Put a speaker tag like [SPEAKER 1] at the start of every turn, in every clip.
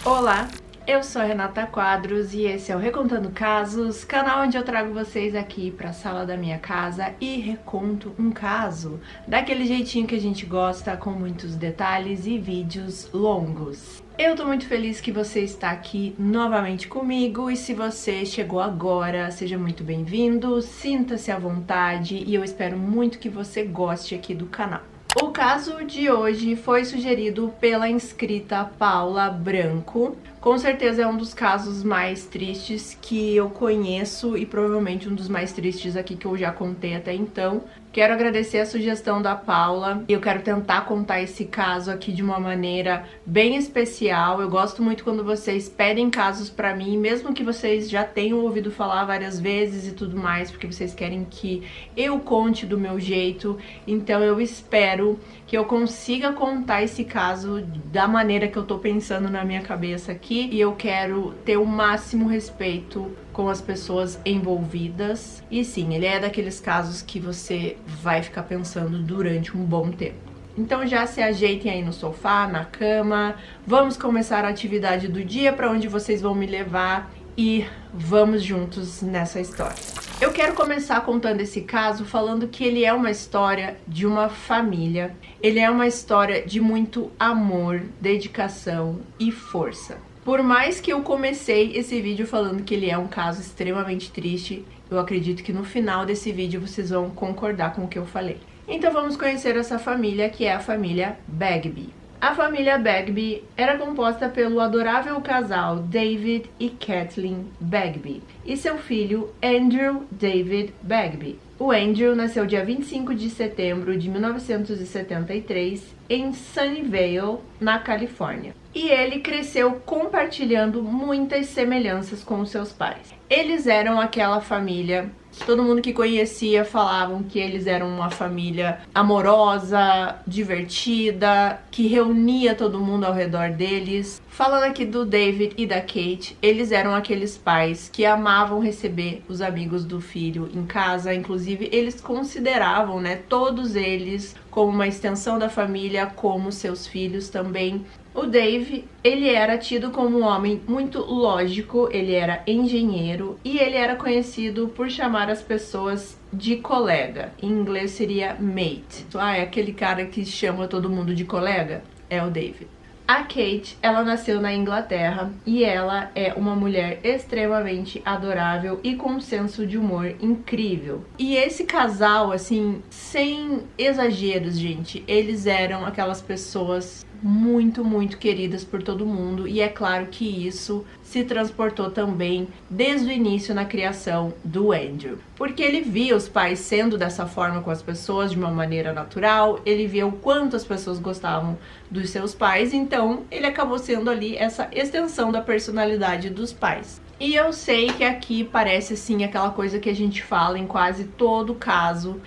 [SPEAKER 1] Olá, eu sou a Renata Quadros e esse é o Recontando Casos, canal onde eu trago vocês aqui para a sala da minha casa e reconto um caso daquele jeitinho que a gente gosta, com muitos detalhes e vídeos longos. Eu tô muito feliz que você está aqui novamente comigo e se você chegou agora, seja muito bem-vindo, sinta-se à vontade e eu espero muito que você goste aqui do canal. O caso de hoje foi sugerido pela inscrita Paula Branco. Com certeza é um dos casos mais tristes que eu conheço e provavelmente um dos mais tristes aqui que eu já contei até então. Quero agradecer a sugestão da Paula e eu quero tentar contar esse caso aqui de uma maneira bem especial. Eu gosto muito quando vocês pedem casos pra mim, mesmo que vocês já tenham ouvido falar várias vezes e tudo mais, porque vocês querem que eu conte do meu jeito. Então eu espero que eu consiga contar esse caso da maneira que eu tô pensando na minha cabeça aqui. E eu quero ter o máximo respeito com as pessoas envolvidas. E sim, ele é daqueles casos que você vai ficar pensando durante um bom tempo. Então já se ajeitem aí no sofá, na cama. Vamos começar a atividade do dia, para onde vocês vão me levar, e vamos juntos nessa história. Eu quero começar contando esse caso falando que ele é uma história de uma família. Ele é uma história de muito amor, dedicação e força. Por mais que eu comecei esse vídeo falando que ele é um caso extremamente triste, eu acredito que no final desse vídeo vocês vão concordar com o que eu falei. Então vamos conhecer essa família, que é a família Bagby. A família Bagby era composta pelo adorável casal David e Kathleen Bagby e seu filho Andrew David Bagby. O Andrew nasceu dia 25 de setembro de 1973 em Sunnyvale, na Califórnia. E ele cresceu compartilhando muitas semelhanças com os seus pais. Eles eram aquela família, todo mundo que conhecia falavam que eles eram uma família amorosa, divertida, que reunia todo mundo ao redor deles. Falando aqui do David e da Kate, eles eram aqueles pais que amavam receber os amigos do filho em casa. Inclusive, eles consideravam, todos eles como uma extensão da família, como seus filhos também. O Dave, ele era tido como um homem muito lógico, ele era engenheiro e ele era conhecido por chamar as pessoas de colega. Em inglês seria mate. É aquele cara que chama todo mundo de colega? É o Dave. A Kate, ela nasceu na Inglaterra e ela é uma mulher extremamente adorável e com um senso de humor incrível. E esse casal, assim, sem exageros, gente, eles eram aquelas pessoas muito, muito queridas por todo mundo, e é claro que isso se transportou também desde o início na criação do Andrew, porque ele via os pais sendo dessa forma com as pessoas de uma maneira natural, ele via o quanto as pessoas gostavam dos seus pais, então ele acabou sendo ali essa extensão da personalidade dos pais. E eu sei que aqui parece assim aquela coisa que a gente fala em quase todo caso,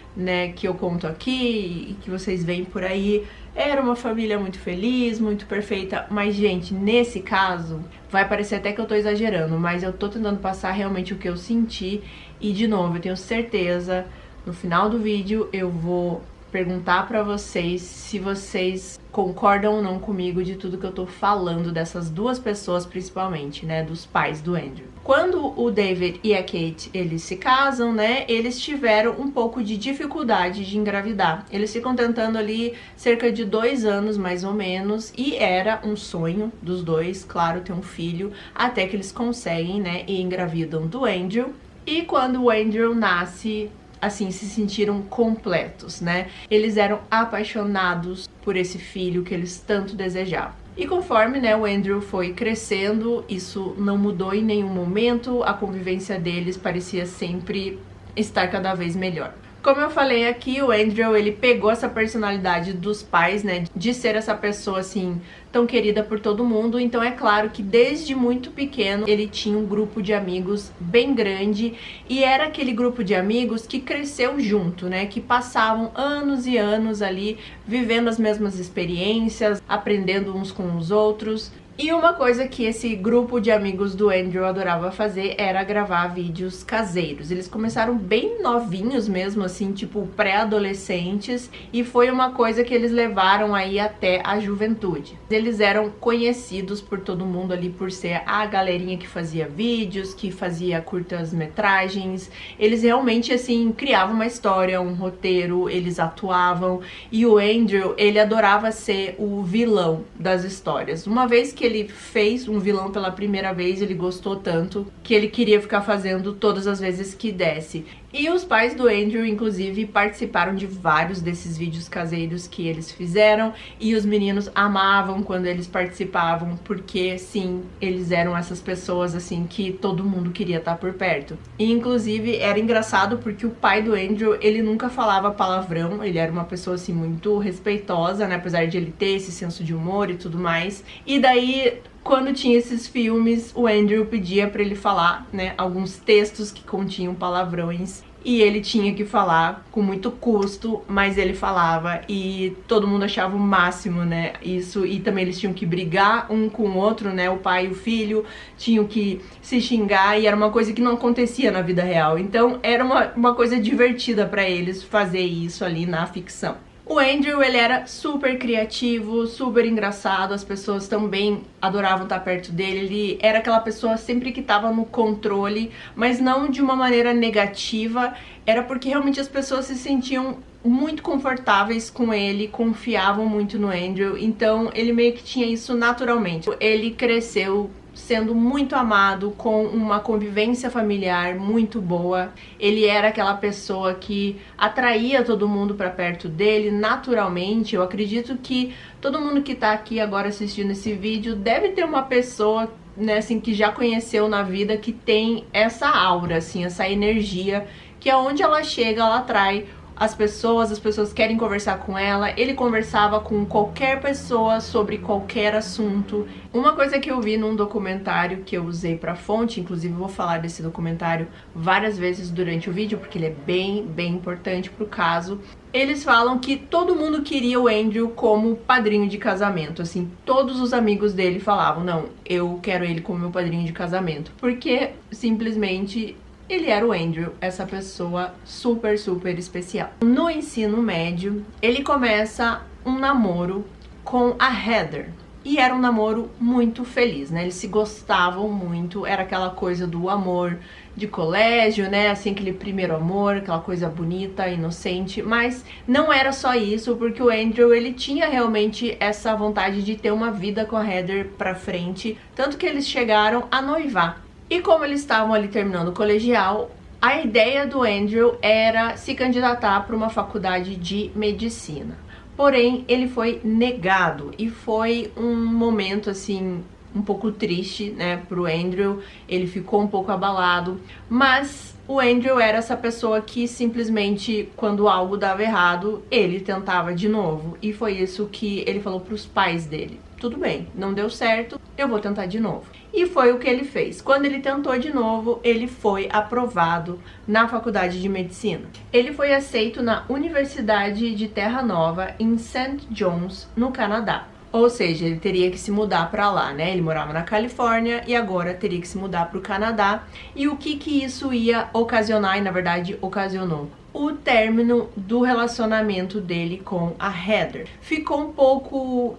[SPEAKER 1] que eu conto aqui e que vocês veem por aí. Era uma família muito feliz, muito perfeita, mas gente, nesse caso, vai parecer até que eu tô exagerando, mas eu tô tentando passar realmente o que eu senti. E de novo, eu tenho certeza, no final do vídeo eu vou perguntar pra vocês se vocês concordam ou não comigo de tudo que eu tô falando dessas duas pessoas, principalmente, dos pais do Andrew. Quando o David e a Kate, eles se casam, eles tiveram um pouco de dificuldade de engravidar. Eles ficam tentando ali cerca de 2 anos, mais ou menos, e era um sonho dos dois, claro, ter um filho, até que eles conseguem, e engravidam do Andrew. E quando o Andrew nasce, assim, se sentiram completos, Eles eram apaixonados por esse filho que eles tanto desejavam. E conforme, o Andrew foi crescendo, isso não mudou em nenhum momento, a convivência deles parecia sempre estar cada vez melhor. Como eu falei aqui, o Andrew, ele pegou essa personalidade dos pais, de ser essa pessoa, assim, tão querida por todo mundo. Então é claro que desde muito pequeno ele tinha um grupo de amigos bem grande. E era aquele grupo de amigos que cresceu junto, que passavam anos e anos ali, vivendo as mesmas experiências, aprendendo uns com os outros. E uma coisa que esse grupo de amigos do Andrew adorava fazer era gravar vídeos caseiros. Eles começaram bem novinhos mesmo, assim, tipo pré-adolescentes, e foi uma coisa que eles levaram aí até a juventude. Eles eram conhecidos por todo mundo ali por ser a galerinha que fazia vídeos, que fazia curtas-metragens. Eles realmente, assim, criavam uma história, um roteiro, eles atuavam, e o Andrew, ele adorava ser o vilão das histórias. Uma vez que ele fez um vilão pela primeira vez, ele gostou tanto que ele queria ficar fazendo todas as vezes que desse. E os pais do Andrew, inclusive, participaram de vários desses vídeos caseiros que eles fizeram, e os meninos amavam quando eles participavam, porque, sim, eles eram essas pessoas, assim, que todo mundo queria estar por perto. E, inclusive, era engraçado porque o pai do Andrew, ele nunca falava palavrão, ele era uma pessoa, assim, muito respeitosa, né, apesar de ele ter esse senso de humor e tudo mais. E daí, quando tinha esses filmes, o Andrew pedia pra ele falar, né, alguns textos que continham palavrões, e ele tinha que falar com muito custo, mas ele falava, e todo mundo achava o máximo, né, isso. E também eles tinham que brigar um com o outro, né, o pai e o filho tinham que se xingar, e era uma coisa que não acontecia na vida real. Então era uma coisa divertida pra eles fazer isso ali na ficção. O Andrew, ele era super criativo, super engraçado, as pessoas também adoravam estar perto dele. Ele era aquela pessoa sempre que estava no controle, mas não de uma maneira negativa, era porque realmente as pessoas se sentiam muito confortáveis com ele, confiavam muito no Andrew, então ele meio que tinha isso naturalmente. Ele cresceu sendo muito amado, com uma convivência familiar muito boa. Ele era aquela pessoa que atraía todo mundo para perto dele naturalmente. Eu acredito que todo mundo que tá aqui agora assistindo esse vídeo deve ter uma pessoa, né, assim, que já conheceu na vida, que tem essa aura, assim, essa energia, que aonde ela chega, ela atrai as pessoas querem conversar com ela. Ele conversava com qualquer pessoa sobre qualquer assunto. Uma coisa que eu vi num documentário que eu usei pra fonte, inclusive eu vou falar desse documentário várias vezes durante o vídeo, porque ele é bem importante pro caso. Eles falam que todo mundo queria o Andrew como padrinho de casamento, assim, todos os amigos dele falavam, não, eu quero ele como meu padrinho de casamento, porque simplesmente ele era o Andrew, essa pessoa super especial. No ensino médio, ele começa um namoro com a Heather. E era um namoro muito feliz, né? Eles se gostavam muito, era aquela coisa do amor de colégio, né? Assim, aquele primeiro amor, aquela coisa bonita, inocente. Mas não era só isso, porque o Andrew, ele tinha realmente essa vontade de ter uma vida com a Heather pra frente. Tanto que eles chegaram a noivar. E como eles estavam ali terminando o colegial, a ideia do Andrew era se candidatar para uma faculdade de medicina. Porém, ele foi negado, e foi um momento, assim, um pouco triste, né, pro Andrew. Ele ficou um pouco abalado, mas o Andrew era essa pessoa que simplesmente, quando algo dava errado, ele tentava de novo. E foi isso que ele falou pros pais dele. Tudo bem, não deu certo, eu vou tentar de novo. E foi o que ele fez. Quando ele tentou de novo, ele foi aprovado na faculdade de medicina. Ele foi aceito na Universidade de Terra Nova, em St. John's, no Canadá. Ou seja, ele teria que se mudar para lá, né? Ele morava na Califórnia e agora teria que se mudar para o Canadá. E o que isso ia ocasionar, e na verdade ocasionou? O término do relacionamento dele com a Heather. Ficou um pouco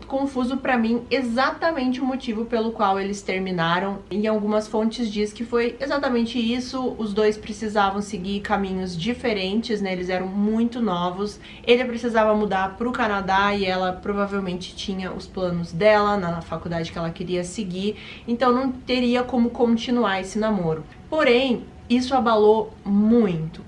[SPEAKER 1] confuso pra mim exatamente o motivo pelo qual eles terminaram. Em algumas fontes diz que foi exatamente isso, os dois precisavam seguir caminhos diferentes, né? Eles eram muito novos, ele precisava mudar pro Canadá e ela provavelmente tinha os planos dela na faculdade que ela queria seguir, então não teria como continuar esse namoro. Porém, isso abalou muito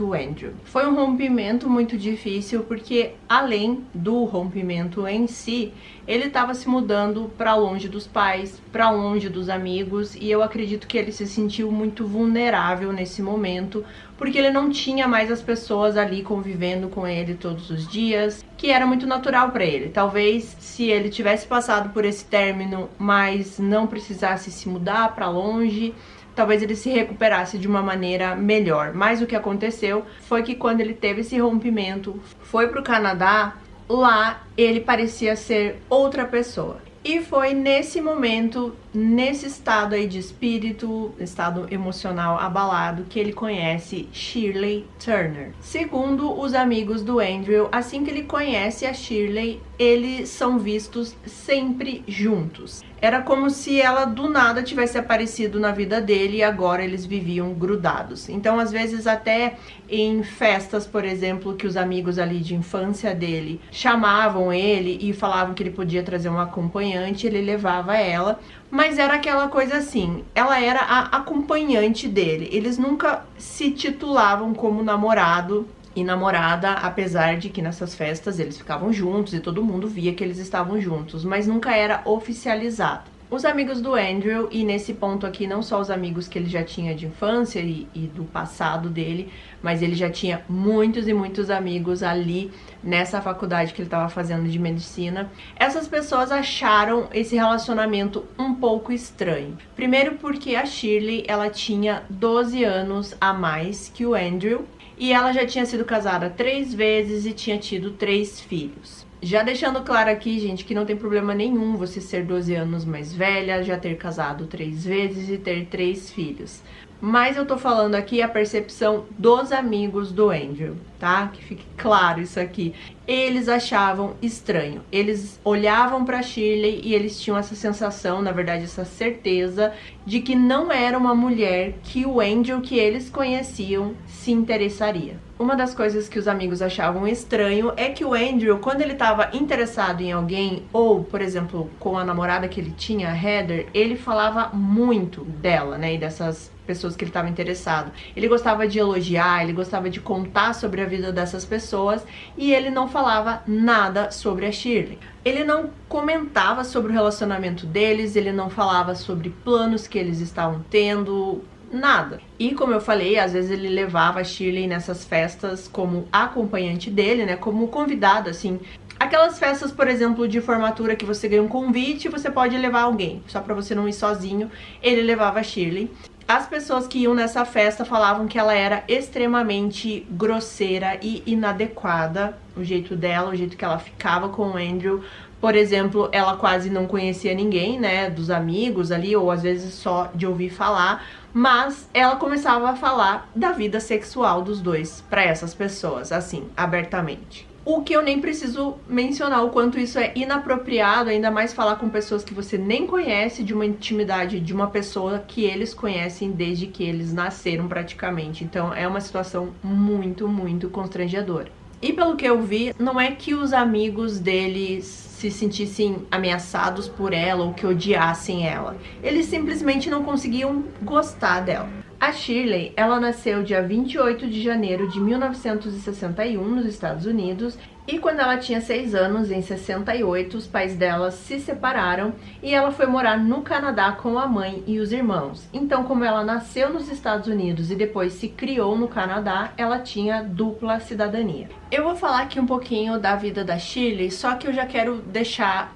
[SPEAKER 1] o Andrew. Foi um rompimento muito difícil, porque além do rompimento em si, ele estava se mudando para longe dos pais, para longe dos amigos, e eu acredito que ele se sentiu muito vulnerável nesse momento, porque ele não tinha mais as pessoas ali convivendo com ele todos os dias, que era muito natural para ele. Talvez se ele tivesse passado por esse término, mas não precisasse se mudar para longe, talvez ele se recuperasse de uma maneira melhor. Mas o que aconteceu foi que quando ele teve esse rompimento, foi pro Canadá, lá ele parecia ser outra pessoa. E foi nesse momento, nesse estado aí de espírito, estado emocional abalado, que ele conhece Shirley Turner. Segundo os amigos do Andrew, assim que ele conhece a Shirley, eles são vistos sempre juntos. Era como se ela do nada tivesse aparecido na vida dele e agora eles viviam grudados. Então, às vezes, até em festas, por exemplo, que os amigos ali de infância dele chamavam ele e falavam que ele podia trazer uma acompanhante, ele levava ela. Mas era aquela coisa assim, ela era a acompanhante dele. Eles nunca se titulavam como namorado e namorada, apesar de que nessas festas eles ficavam juntos e todo mundo via que eles estavam juntos, mas nunca era oficializado. Os amigos do Andrew, e nesse ponto aqui não só os amigos que ele já tinha de infância e do passado dele, mas ele já tinha muitos e muitos amigos ali nessa faculdade que ele estava fazendo de medicina. Essas pessoas acharam esse relacionamento um pouco estranho. Primeiro porque a Shirley, ela tinha 12 anos a mais que o Andrew, e ela já tinha sido casada 3 vezes e tinha tido 3 filhos. Já deixando claro aqui, gente, que não tem problema nenhum você ser 12 anos mais velha, já ter casado 3 vezes e ter 3 filhos. Mas eu tô falando aqui a percepção dos amigos do Andrew, tá? Que fique claro isso aqui. Eles achavam estranho. Eles olhavam pra Shirley e eles tinham essa sensação, na verdade, essa certeza de que não era uma mulher que o Andrew que eles conheciam se interessaria. Uma das coisas que os amigos achavam estranho é que o Andrew, quando ele estava interessado em alguém, ou, por exemplo, com a namorada que ele tinha, a Heather, ele falava muito dela, né, e dessas pessoas que ele estava interessado. Ele gostava de elogiar, ele gostava de contar sobre a vida dessas pessoas e ele não falava nada sobre a Shirley. Ele não comentava sobre o relacionamento deles, ele não falava sobre planos que eles estavam tendo, nada. E como eu falei, às vezes ele levava a Shirley nessas festas como acompanhante dele, né, como convidado, assim. Aquelas festas, por exemplo, de formatura que você ganha um convite e você pode levar alguém, só pra você não ir sozinho, ele levava a Shirley. As pessoas que iam nessa festa falavam que ela era extremamente grosseira e inadequada, o jeito dela, o jeito que ela ficava com o Andrew. Por exemplo, ela quase não conhecia ninguém, né, dos amigos ali, ou às vezes só de ouvir falar, mas ela começava a falar da vida sexual dos dois pra essas pessoas, assim, abertamente. O que eu nem preciso mencionar o quanto isso é inapropriado, ainda mais falar com pessoas que você nem conhece, de uma intimidade de uma pessoa que eles conhecem desde que eles nasceram praticamente. Então é uma situação muito, muito constrangedora. E pelo que eu vi, não é que os amigos deles se sentissem ameaçados por ela ou que odiassem ela. Eles simplesmente não conseguiam gostar dela. A Shirley, ela nasceu dia 28 de janeiro de 1961 nos Estados Unidos e quando ela tinha 6 anos, em 68, os pais dela se separaram e ela foi morar no Canadá com a mãe e os irmãos. Então, como ela nasceu nos Estados Unidos e depois se criou no Canadá, ela tinha dupla cidadania. Eu vou falar aqui um pouquinho da vida da Shirley, só que eu já quero deixar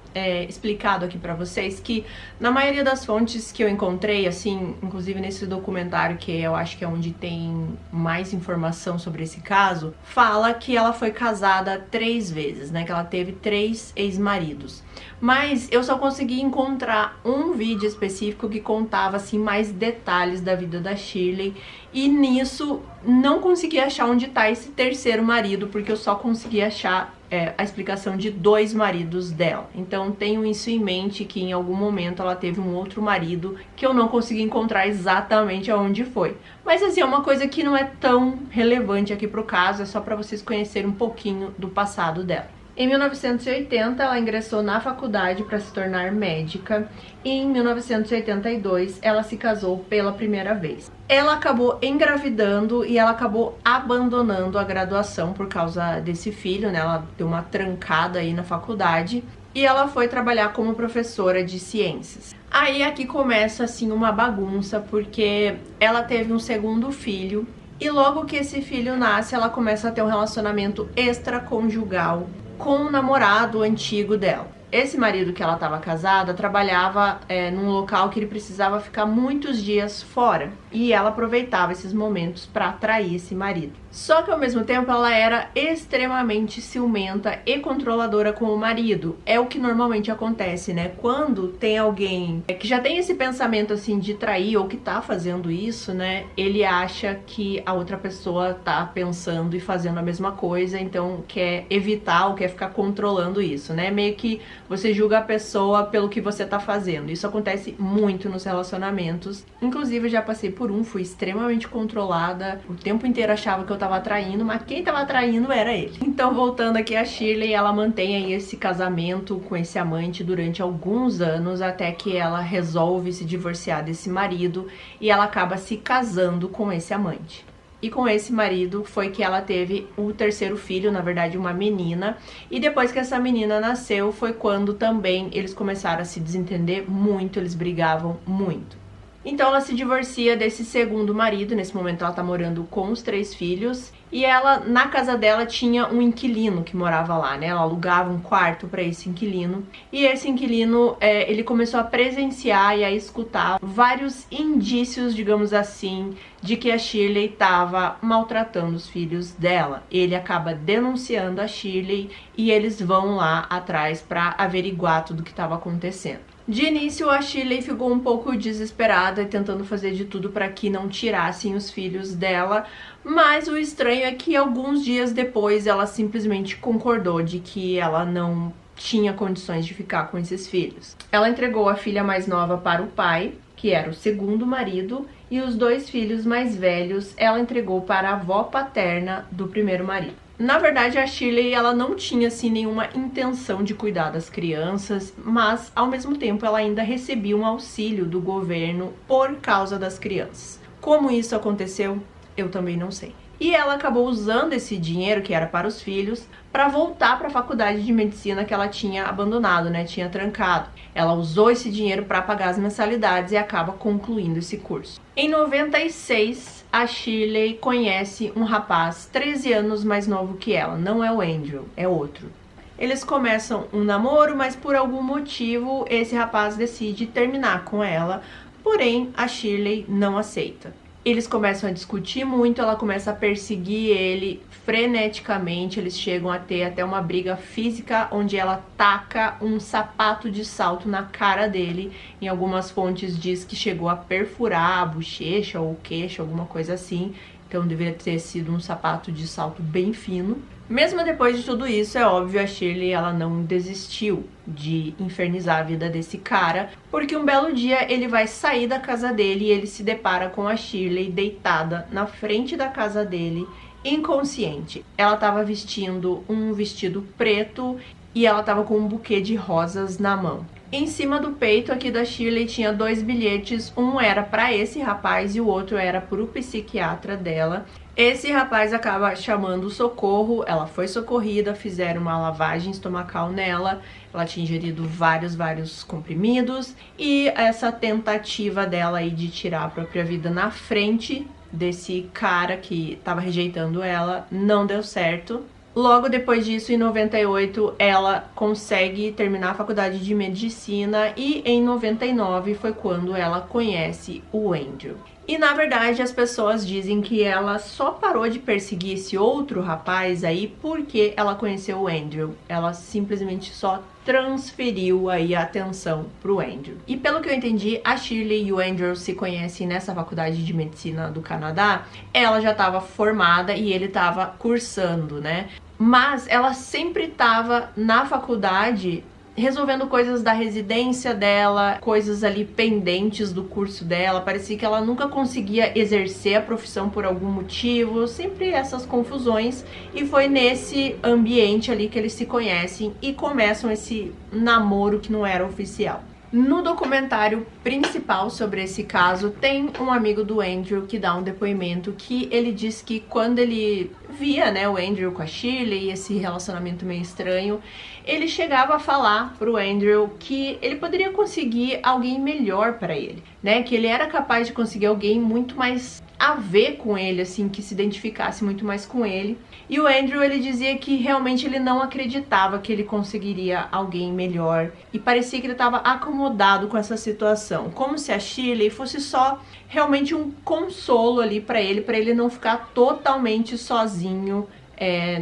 [SPEAKER 1] explicado aqui pra vocês que na maioria das fontes que eu encontrei, assim, inclusive nesse documentário que eu acho que é onde tem mais informação sobre esse caso, fala que ela foi casada 3 vezes, né, que ela teve 3 ex-maridos. Mas eu só consegui encontrar um vídeo específico que contava, assim, mais detalhes da vida da Shirley e nisso não consegui achar onde tá esse terceiro marido, porque eu só consegui achar a explicação de 2 maridos dela. Então tenham isso em mente, que em algum momento ela teve um outro marido que eu não consegui encontrar exatamente aonde foi. Mas assim, é uma coisa que não é tão relevante aqui pro caso, é só pra vocês conhecerem um pouquinho do passado dela. Em 1980, ela ingressou na faculdade para se tornar médica e em 1982 ela se casou pela primeira vez. Ela acabou engravidando e ela acabou abandonando a graduação por causa desse filho, né? Ela deu uma trancada aí na faculdade e ela foi trabalhar como professora de ciências. Aí aqui começa assim uma bagunça, porque ela teve um segundo filho e logo que esse filho nasce, ela começa a ter um relacionamento extraconjugal com o namorado antigo dela. Esse marido que ela estava casada trabalhava num local que ele precisava ficar muitos dias fora. e ela aproveitava esses momentos para atrair esse marido. Só que ao mesmo tempo ela era extremamente ciumenta e controladora com o marido. É o que normalmente acontece, né? Quando tem alguém que já tem esse pensamento assim de trair ou que tá fazendo isso, né? Ele acha que a outra pessoa tá pensando e fazendo a mesma coisa, então quer evitar ou quer ficar controlando isso, né? Meio que você julga a pessoa pelo que você tá fazendo. Isso acontece muito nos relacionamentos. Inclusive eu já passei por fui extremamente controlada, o tempo inteiro achava que eu tava traindo, mas quem tava traindo era ele. Então, voltando aqui, a Shirley, ela mantém aí esse casamento com esse amante durante alguns anos, até que ela resolve se divorciar desse marido e ela acaba se casando com esse amante. E com esse marido foi que ela teve o terceiro filho, na verdade uma menina. E depois que essa menina nasceu foi quando também eles começaram a se desentender muito, eles brigavam muito. Então ela se divorcia desse segundo marido, nesse momento ela tá morando com os 3 filhos. E ela, na casa dela, tinha um inquilino que morava lá, né? Ela alugava um quarto para esse inquilino. E esse inquilino, ele começou a presenciar e a escutar vários indícios, digamos assim, de que a Shirley estava maltratando os filhos dela. Ele acaba denunciando a Shirley e eles vão lá atrás para averiguar tudo o que estava acontecendo. De início, a Shirley ficou um pouco desesperada, tentando fazer de tudo para que não tirassem os filhos dela, mas o estranho é que alguns dias depois ela simplesmente concordou de que ela não tinha condições de ficar com esses filhos. Ela entregou a filha mais nova para o pai, que era o segundo marido, e os 2 filhos mais velhos ela entregou para a avó paterna do primeiro marido. Na verdade, a Shirley, ela não tinha, assim, nenhuma intenção de cuidar das crianças, mas, ao mesmo tempo, ela ainda recebia um auxílio do governo por causa das crianças. Como isso aconteceu, eu também não sei. E ela acabou usando esse dinheiro, que era para os filhos, para voltar para a faculdade de medicina que ela tinha abandonado, né? Tinha trancado. Ela usou esse dinheiro para pagar as mensalidades e acaba concluindo esse curso. Em 96, a Shirley conhece um rapaz 13 anos mais novo que ela. Não é o Andrew, é outro. Eles começam um namoro, mas por algum motivo esse rapaz decide terminar com ela, porém a Shirley não aceita. Eles começam a discutir muito, ela começa a perseguir ele freneticamente, eles chegam a ter até uma briga física, onde ela taca um sapato de salto na cara dele. Em algumas fontes diz que chegou a perfurar a bochecha ou o queixo, alguma coisa assim. Então deveria ter sido um sapato de salto bem fino. Mesmo depois de tudo isso, é óbvio, a Shirley, ela não desistiu de infernizar a vida desse cara, porque um belo dia ele vai sair da casa dele e ele se depara com a Shirley deitada na frente da casa dele, inconsciente. Ela estava vestindo um vestido preto e ela estava com um buquê de rosas na mão. Em cima do peito aqui da Shirley tinha 2 bilhetes, um era para esse rapaz e o outro era para o psiquiatra dela. Esse rapaz acaba chamando o socorro, ela foi socorrida, fizeram uma lavagem estomacal nela, ela tinha ingerido vários comprimidos e essa tentativa dela aí de tirar a própria vida na frente desse cara que estava rejeitando ela não deu certo. Logo depois disso, em 98, ela consegue terminar a faculdade de medicina e em 99 foi quando ela conhece o Andrew. E na verdade as pessoas dizem que ela só parou de perseguir esse outro rapaz aí porque ela conheceu o Andrew. Ela simplesmente só transferiu aí a atenção pro Andrew. E pelo que eu entendi, a Shirley e o Andrew se conhecem nessa faculdade de medicina do Canadá. Ela já estava formada e ele estava cursando, né? Mas ela sempre estava na faculdade resolvendo coisas da residência dela, coisas ali pendentes do curso dela. Parecia que ela nunca conseguia exercer a profissão por algum motivo, sempre essas confusões. E foi nesse ambiente ali que eles se conhecem e começam esse namoro que não era oficial. No documentário principal sobre esse caso, tem um amigo do Andrew que dá um depoimento que ele diz que quando ele via, né, o Andrew com a Shirley e esse relacionamento meio estranho, ele chegava a falar pro Andrew que ele poderia conseguir alguém melhor para ele, né, que ele era capaz de conseguir alguém muito mais a ver com ele, assim, que se identificasse muito mais com ele. E o Andrew, ele dizia que realmente ele não acreditava que ele conseguiria alguém melhor e parecia que ele estava acomodado com essa situação, como se a Shirley fosse só realmente um consolo ali para ele não ficar totalmente sozinho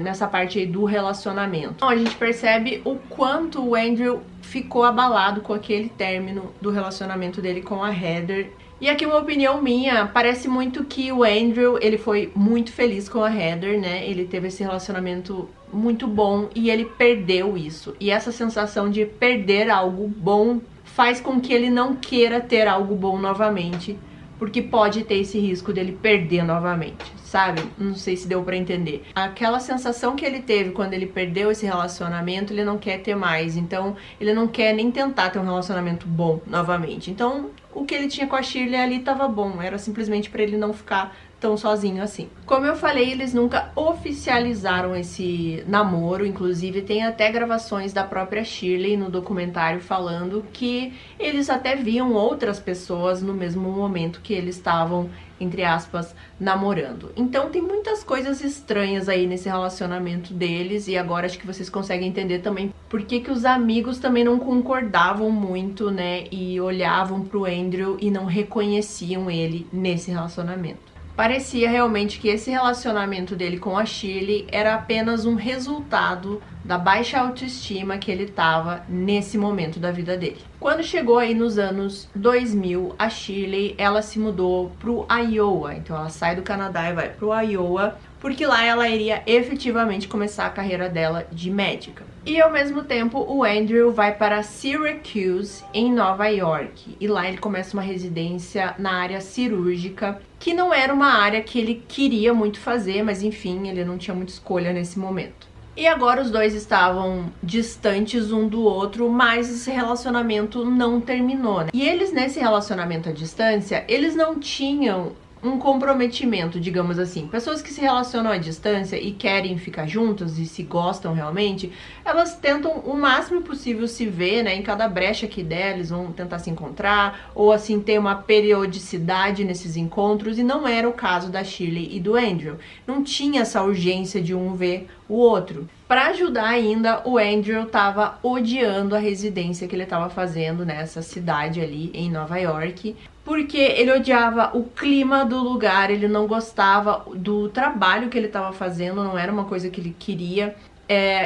[SPEAKER 1] nessa parte aí do relacionamento. Então a gente percebe o quanto o Andrew ficou abalado com aquele término do relacionamento dele com a Heather. E aqui uma opinião minha, parece muito que o Andrew, ele foi muito feliz com a Heather, né? Ele teve esse relacionamento muito bom e ele perdeu isso. E essa sensação de perder algo bom faz com que ele não queira ter algo bom novamente, porque pode ter esse risco dele perder novamente, sabe? Não sei se deu pra entender. Aquela sensação que ele teve quando ele perdeu esse relacionamento, ele não quer ter mais. Então, ele não quer nem tentar ter um relacionamento bom novamente. Então, o que ele tinha com a Shirley ali tava bom. Era simplesmente pra ele não ficar tão sozinho assim. Como eu falei, eles nunca oficializaram esse namoro, inclusive tem até gravações da própria Shirley no documentário falando que eles até viam outras pessoas no mesmo momento que eles estavam, entre aspas, namorando. Então tem muitas coisas estranhas aí nesse relacionamento deles e agora acho que vocês conseguem entender também por que os amigos também não concordavam muito, né, e olhavam pro Andrew e não reconheciam ele nesse relacionamento. Parecia realmente que esse relacionamento dele com a Shirley era apenas um resultado da baixa autoestima que ele estava nesse momento da vida dele. Quando chegou aí nos anos 2000, a Shirley, ela se mudou pro Iowa. Então ela sai do Canadá e vai pro Iowa, porque lá ela iria efetivamente começar a carreira dela de médica. E ao mesmo tempo, o Andrew vai para Syracuse, em Nova York. E lá ele começa uma residência na área cirúrgica, que não era uma área que ele queria muito fazer, mas enfim, ele não tinha muita escolha nesse momento. E agora os dois estavam distantes um do outro, mas esse relacionamento não terminou, né? E eles, nesse relacionamento à distância, eles não tinham um comprometimento, digamos assim. Pessoas que se relacionam à distância e querem ficar juntas e se gostam realmente, elas tentam o máximo possível se ver, né, em cada brecha que der, eles vão tentar se encontrar, ou assim, ter uma periodicidade nesses encontros, e não era o caso da Shirley e do Andrew. Não tinha essa urgência de um ver o outro. Para ajudar ainda, o Andrew tava odiando a residência que ele tava fazendo nessa cidade ali em Nova York, porque ele odiava o clima do lugar, ele não gostava do trabalho que ele estava fazendo, não era uma coisa que ele queria.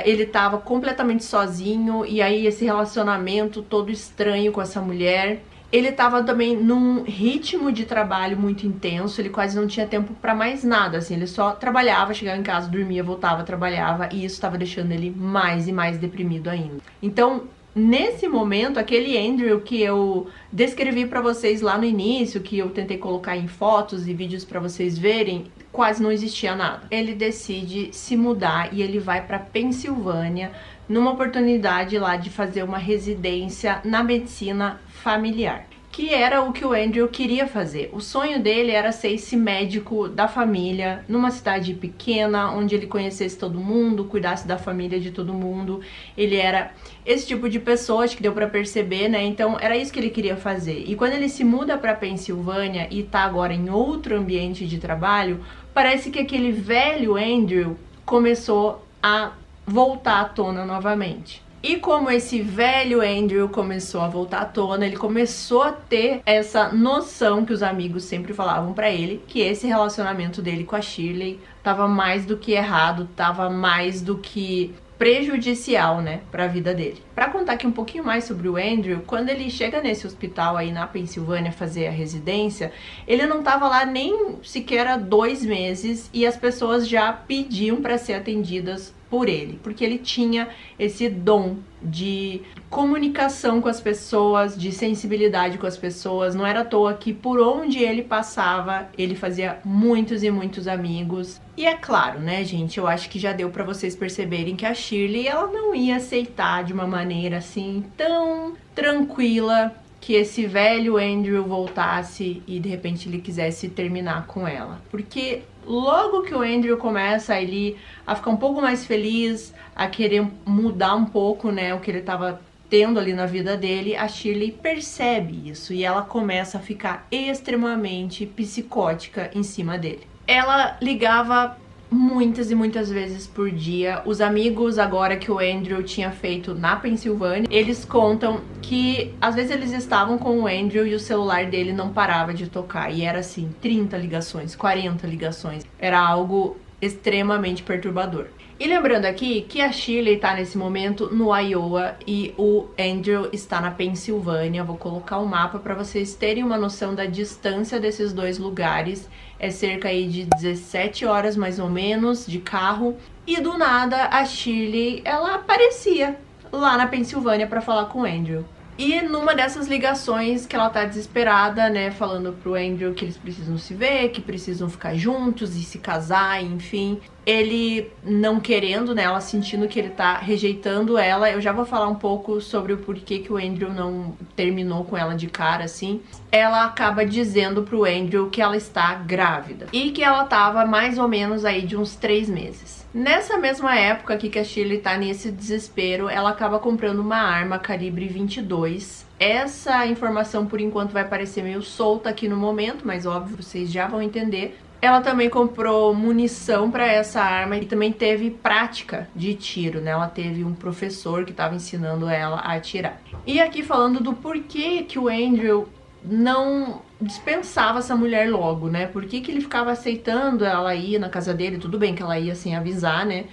[SPEAKER 1] Ele estava completamente sozinho, e aí esse relacionamento todo estranho com essa mulher. Ele estava também num ritmo de trabalho muito intenso, ele quase não tinha tempo para mais nada, assim, ele só trabalhava, chegava em casa, dormia, voltava, trabalhava, e isso estava deixando ele mais e mais deprimido ainda. Então, nesse momento, aquele Andrew que eu descrevi pra vocês lá no início, que eu tentei colocar em fotos e vídeos pra vocês verem, quase não existia nada. Ele decide se mudar e ele vai pra Pensilvânia, numa oportunidade lá de fazer uma residência na medicina familiar, que era o que o Andrew queria fazer. O sonho dele era ser esse médico da família, numa cidade pequena, onde ele conhecesse todo mundo, cuidasse da família de todo mundo. Ele era esse tipo de pessoa, acho que deu pra perceber, né? Então era isso que ele queria fazer. E quando ele se muda pra Pensilvânia e tá agora em outro ambiente de trabalho, parece que aquele velho Andrew começou a voltar à tona novamente. E como esse velho Andrew começou a voltar à tona, ele começou a ter essa noção que os amigos sempre falavam pra ele, que esse relacionamento dele com a Shirley tava mais do que errado, tava mais do que prejudicial, né, pra vida dele. Pra contar aqui um pouquinho mais sobre o Andrew, quando ele chega nesse hospital aí na Pensilvânia fazer a residência, ele não tava lá nem sequer há 2 meses e as pessoas já pediam pra ser atendidas por ele, porque ele tinha esse dom de comunicação com as pessoas, de sensibilidade com as pessoas. Não era à toa que por onde ele passava, ele fazia muitos e muitos amigos. E é claro, né, gente, eu acho que já deu pra vocês perceberem que a Shirley, ela não ia aceitar de uma maneira assim tão tranquila que esse velho Andrew voltasse e de repente ele quisesse terminar com ela. Porque logo que o Andrew começa ali a ficar um pouco mais feliz, a querer mudar um pouco, né, o que ele tava tendo ali na vida dele, a Shirley percebe isso e ela começa a ficar extremamente psicótica em cima dele. Ela ligava muitas e muitas vezes por dia. Os amigos agora que o Andrew tinha feito na Pensilvânia, eles contam que às vezes eles estavam com o Andrew e o celular dele não parava de tocar. E era assim, 30 ligações, 40 ligações. Era algo extremamente perturbador. E lembrando aqui que a Shirley tá nesse momento no Iowa e o Andrew está na Pensilvânia. Vou colocar o mapa para vocês terem uma noção da distância desses dois lugares. É cerca aí de 17 horas mais ou menos de carro. E do nada a Shirley, ela aparecia lá na Pensilvânia para falar com o Andrew. E numa dessas ligações que ela tá desesperada, né, falando pro Andrew que eles precisam se ver, que precisam ficar juntos e se casar, enfim. Ele não querendo, né, ela sentindo que ele tá rejeitando ela. Eu já vou falar um pouco sobre o porquê que o Andrew não terminou com ela de cara, assim. Ela acaba dizendo pro Andrew que ela está grávida e que ela tava mais ou menos aí de uns 3 meses. Nessa mesma época aqui que a Shirley tá nesse desespero, ela acaba comprando uma arma calibre 22. Essa informação por enquanto vai parecer meio solta aqui no momento, mas óbvio vocês já vão entender. Ela também comprou munição para essa arma e também teve prática de tiro, né? Ela teve um professor que estava ensinando ela a atirar. E aqui falando do porquê que o Andrew não dispensava essa mulher logo, né? Por que ele ficava aceitando ela ir na casa dele? Tudo bem que ela ia sem avisar, né?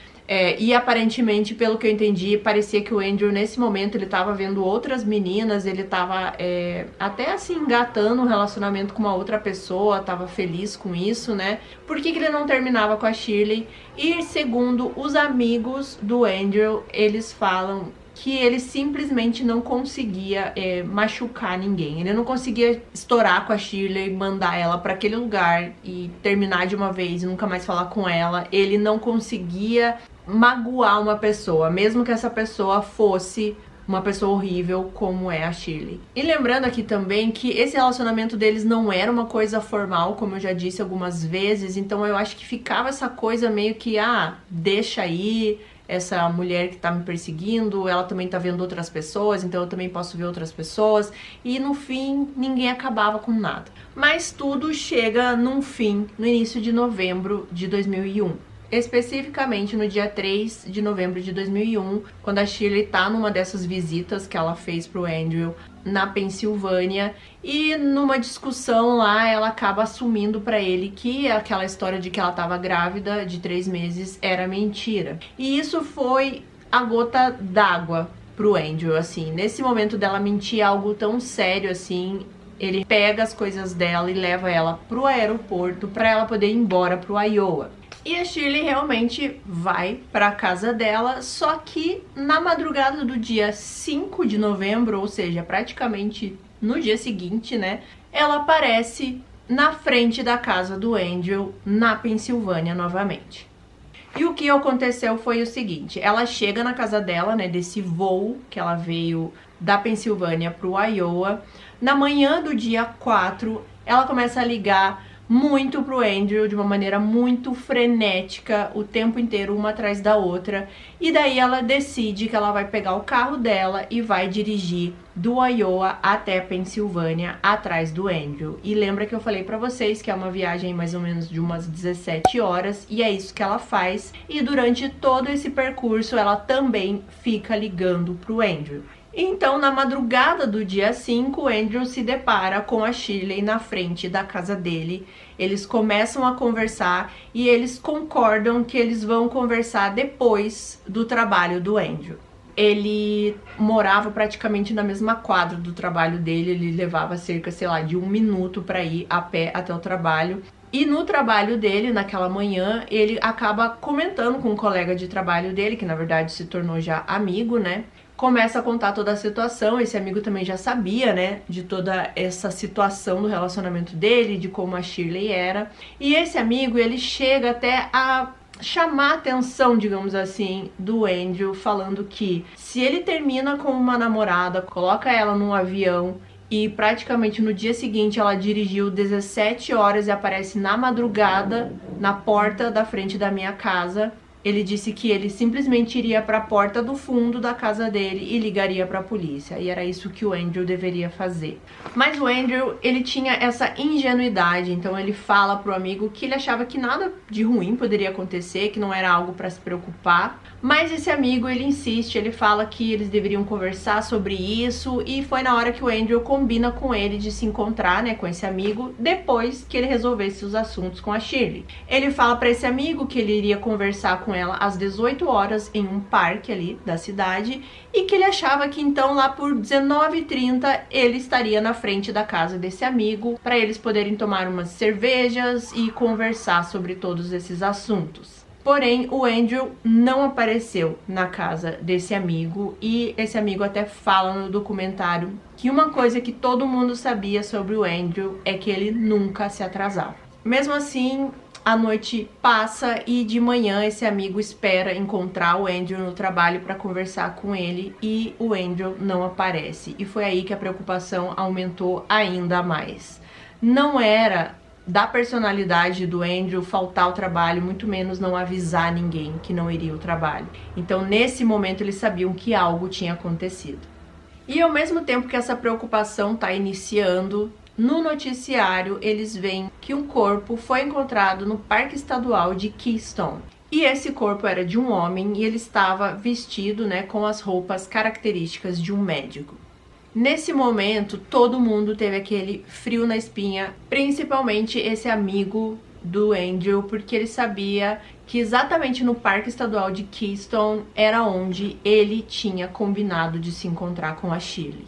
[SPEAKER 1] E aparentemente, pelo que eu entendi, parecia que o Andrew, nesse momento, ele tava vendo outras meninas, ele tava até assim, engatando um relacionamento com uma outra pessoa, tava feliz com isso, né? Por que ele não terminava com a Shirley? E segundo os amigos do Andrew, eles falam que ele simplesmente não conseguia machucar ninguém. Ele não conseguia estourar com a Shirley, mandar ela para aquele lugar e terminar de uma vez e nunca mais falar com ela. Ele não conseguia magoar uma pessoa, mesmo que essa pessoa fosse uma pessoa horrível como é a Shirley. E lembrando aqui também que esse relacionamento deles não era uma coisa formal, como eu já disse algumas vezes, então eu acho que ficava essa coisa meio que, deixa aí, essa mulher que tá me perseguindo, ela também tá vendo outras pessoas, então eu também posso ver outras pessoas. E no fim, ninguém acabava com nada. Mas tudo chega num fim no início de novembro de 2001. Especificamente no dia 3 de novembro de 2001, quando a Shirley tá numa dessas visitas que ela fez pro Andrew na Pensilvânia, e numa discussão lá ela acaba assumindo pra ele que aquela história de que ela tava grávida de 3 meses era mentira. E isso foi a gota d'água pro Andrew, assim. Nesse momento dela mentir algo tão sério assim, ele pega as coisas dela e leva ela pro aeroporto pra ela poder ir embora pro Iowa. E a Shirley realmente vai pra casa dela, só que na madrugada do dia 5 de novembro, ou seja, praticamente no dia seguinte, né, ela aparece na frente da casa do Andrew, na Pensilvânia novamente. E o que aconteceu foi o seguinte, ela chega na casa dela, né, desse voo que ela veio da Pensilvânia pro Iowa. Na manhã do dia 4, ela começa a ligar muito pro Andrew, de uma maneira muito frenética, o tempo inteiro, uma atrás da outra. E daí ela decide que ela vai pegar o carro dela e vai dirigir do Iowa até a Pensilvânia, atrás do Andrew. E lembra que eu falei pra vocês que é uma viagem mais ou menos de umas 17 horas, e é isso que ela faz. E durante todo esse percurso, ela também fica ligando pro Andrew. Então, na madrugada do dia 5, o Andrew se depara com a Shirley na frente da casa dele. Eles começam a conversar e eles concordam que eles vão conversar depois do trabalho do Andrew. Ele morava praticamente na mesma quadra do trabalho dele, ele levava cerca, sei lá, de 1 minuto para ir a pé até o trabalho. E no trabalho dele, naquela manhã, ele acaba comentando com um colega de trabalho dele, que na verdade se tornou já amigo, né? Começa a contar toda a situação, esse amigo também já sabia, né, de toda essa situação do relacionamento dele, de como a Shirley era. E esse amigo, ele chega até a chamar a atenção, digamos assim, do Andrew, falando que se ele termina com uma namorada, coloca ela num avião e praticamente no dia seguinte ela dirigiu 17 horas e aparece na madrugada na porta da frente da minha casa, ele disse que ele simplesmente iria para a porta do fundo da casa dele e ligaria para a polícia. E era isso que o Andrew deveria fazer. Mas o Andrew, ele tinha essa ingenuidade, então ele fala pro amigo que ele achava que nada de ruim poderia acontecer, que não era algo para se preocupar. Mas esse amigo, ele insiste, ele fala que eles deveriam conversar sobre isso, e foi na hora que o Andrew combina com ele de se encontrar, né, com esse amigo, depois que ele resolvesse os assuntos com a Shirley. Ele fala para esse amigo que ele iria conversar com ela às 18 horas em um parque ali da cidade, e que ele achava que então lá por 19h30 ele estaria na frente da casa desse amigo para eles poderem tomar umas cervejas e conversar sobre todos esses assuntos. Porém, o Andrew não apareceu na casa desse amigo, e esse amigo até fala no documentário que uma coisa que todo mundo sabia sobre o Andrew é que ele nunca se atrasava. Mesmo assim, a noite passa e de manhã esse amigo espera encontrar o Andrew no trabalho para conversar com ele, e o Andrew não aparece. E foi aí que a preocupação aumentou ainda mais. Não era da personalidade do Andrew faltar ao trabalho, muito menos não avisar ninguém que não iria ao trabalho. Então, nesse momento, eles sabiam que algo tinha acontecido. E ao mesmo tempo que essa preocupação está iniciando, no noticiário eles veem que um corpo foi encontrado no Parque Estadual de Keystone. E esse corpo era de um homem e ele estava vestido, né, com as roupas características de um médico. Nesse momento, todo mundo teve aquele frio na espinha, principalmente esse amigo do Andrew, porque ele sabia que exatamente no Parque Estadual de Keystone era onde ele tinha combinado de se encontrar com a Shirley.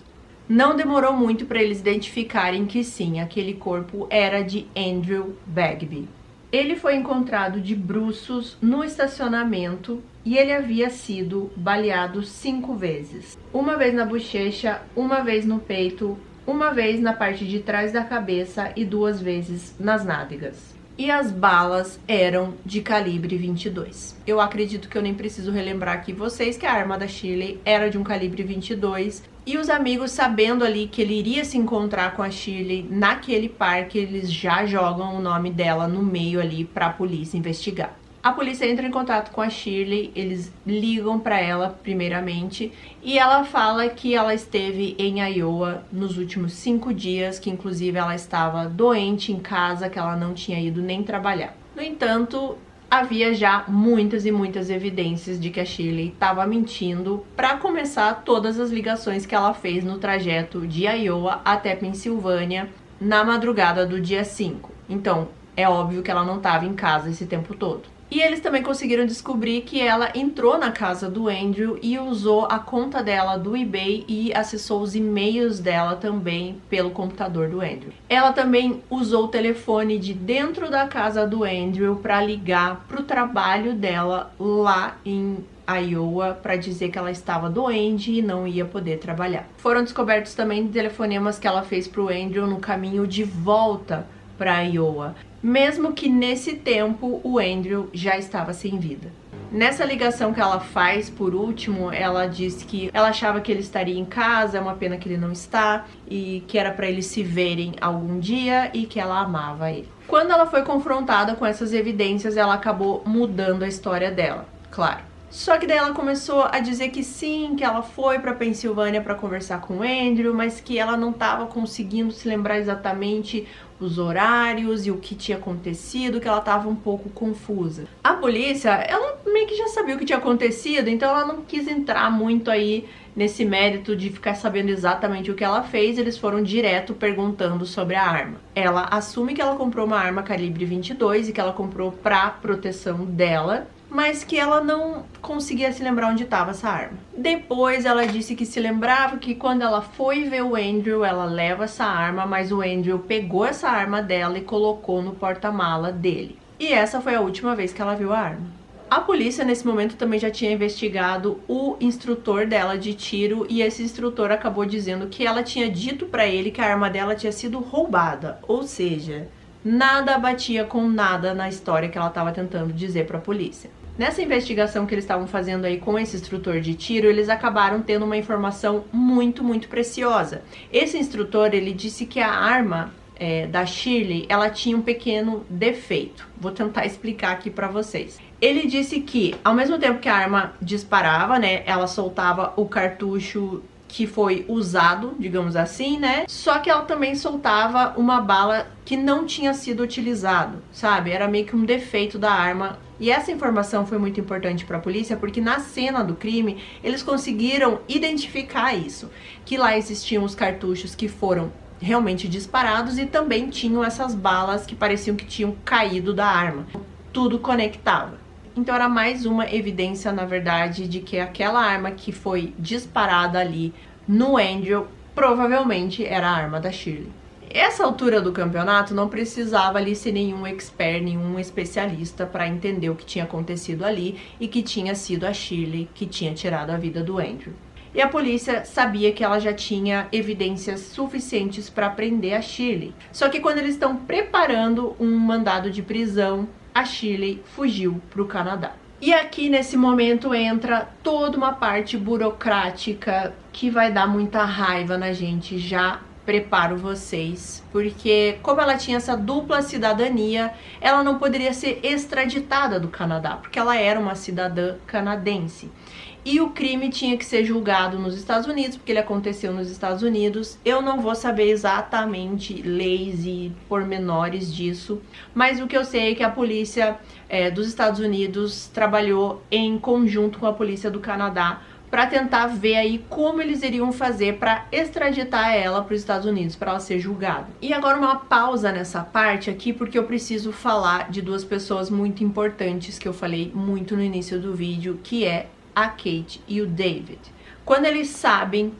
[SPEAKER 1] Não demorou muito para eles identificarem que sim, aquele corpo era de Andrew Bagby. Ele foi encontrado de bruços no estacionamento e ele havia sido baleado 5 vezes. Uma vez na bochecha, uma vez no peito, uma vez na parte de trás da cabeça e 2 vezes nas nádegas. E as balas eram de calibre 22. Eu acredito que eu nem preciso relembrar aqui vocês que a arma da Shirley era de um calibre 22. E os amigos, sabendo ali que ele iria se encontrar com a Shirley naquele parque, eles já jogam o nome dela no meio ali para a polícia investigar. A polícia entra em contato com a Shirley, eles ligam para ela primeiramente, e ela fala que ela esteve em Iowa nos últimos 5 dias, que inclusive ela estava doente em casa, que ela não tinha ido nem trabalhar. No entanto, havia já muitas e muitas evidências de que a Shirley estava mentindo para começar todas as ligações que ela fez no trajeto de Iowa até Pensilvânia na madrugada do dia 5. Então, é óbvio que ela não estava em casa esse tempo todo. E eles também conseguiram descobrir que ela entrou na casa do Andrew e usou a conta dela do eBay e acessou os e-mails dela também pelo computador do Andrew. Ela também usou o telefone de dentro da casa do Andrew para ligar para o trabalho dela lá em Iowa para dizer que ela estava doente e não ia poder trabalhar. Foram descobertos também telefonemas que ela fez para o Andrew no caminho de volta para Iowa, mesmo que nesse tempo o Andrew já estava sem vida. Nessa ligação que ela faz, por último, ela diz que ela achava que ele estaria em casa, é uma pena que ele não está, e que era para eles se verem algum dia e que ela amava ele. Quando ela foi confrontada com essas evidências, ela acabou mudando a história dela, claro. Só que daí ela começou a dizer que sim, que ela foi para Pensilvânia para conversar com o Andrew, mas que ela não estava conseguindo se lembrar exatamente os horários e o que tinha acontecido, que ela estava um pouco confusa. A polícia, ela meio que já sabia o que tinha acontecido, então ela não quis entrar muito aí nesse mérito de ficar sabendo exatamente o que ela fez. Eles foram direto perguntando sobre a arma. Ela assume que ela comprou uma arma calibre 22 e que ela comprou para proteção dela, mas que ela não conseguia se lembrar onde estava essa arma. Depois ela disse que se lembrava que quando ela foi ver o Andrew, ela leva essa arma, mas o Andrew pegou essa arma dela e colocou no porta-mala dele. E essa foi a última vez que ela viu a arma. A polícia nesse momento também já tinha investigado o instrutor dela de tiro, e esse instrutor acabou dizendo que ela tinha dito para ele que a arma dela tinha sido roubada, ou seja, nada batia com nada na história que ela estava tentando dizer para a polícia. Nessa investigação que eles estavam fazendo aí com esse instrutor de tiro, eles acabaram tendo uma informação muito preciosa. Esse instrutor, ele disse que a arma da Shirley, ela tinha um pequeno defeito. Vou tentar explicar aqui pra vocês. Ele disse que, ao mesmo tempo que a arma disparava, né, ela soltava o cartucho que foi usado, digamos assim, né? Só que ela também soltava uma bala que não tinha sido utilizado, sabe? Era meio que um defeito da arma. E essa informação foi muito importante para a polícia, porque na cena do crime eles conseguiram identificar isso, que lá existiam os cartuchos que foram realmente disparados e também tinham essas balas que pareciam que tinham caído da arma. Tudo conectava. Então era mais uma evidência, na verdade, de que aquela arma que foi disparada ali no Andrew provavelmente era a arma da Shirley. Essa altura do campeonato não precisava ali ser nenhum expert, nenhum especialista para entender o que tinha acontecido ali e que tinha sido a Shirley que tinha tirado a vida do Andrew. E a polícia sabia que ela já tinha evidências suficientes para prender a Shirley. Só que quando eles estão preparando um mandado de prisão, a Shirley fugiu para o Canadá. E aqui nesse momento entra toda uma parte burocrática que vai dar muita raiva na gente, já preparo vocês, porque como ela tinha essa dupla cidadania, ela não poderia ser extraditada do Canadá, porque ela era uma cidadã canadense. E o crime tinha que ser julgado nos Estados Unidos, porque ele aconteceu nos Estados Unidos. Eu não vou saber exatamente leis e pormenores disso, mas o que eu sei é que a polícia dos Estados Unidos trabalhou em conjunto com a polícia do Canadá para tentar ver aí como eles iriam fazer para extraditar ela para os Estados Unidos, para ela ser julgada. E agora uma pausa nessa parte aqui, porque eu preciso falar de duas pessoas muito importantes que eu falei muito no início do vídeo, que é a Kate e o David. Quando eles sabem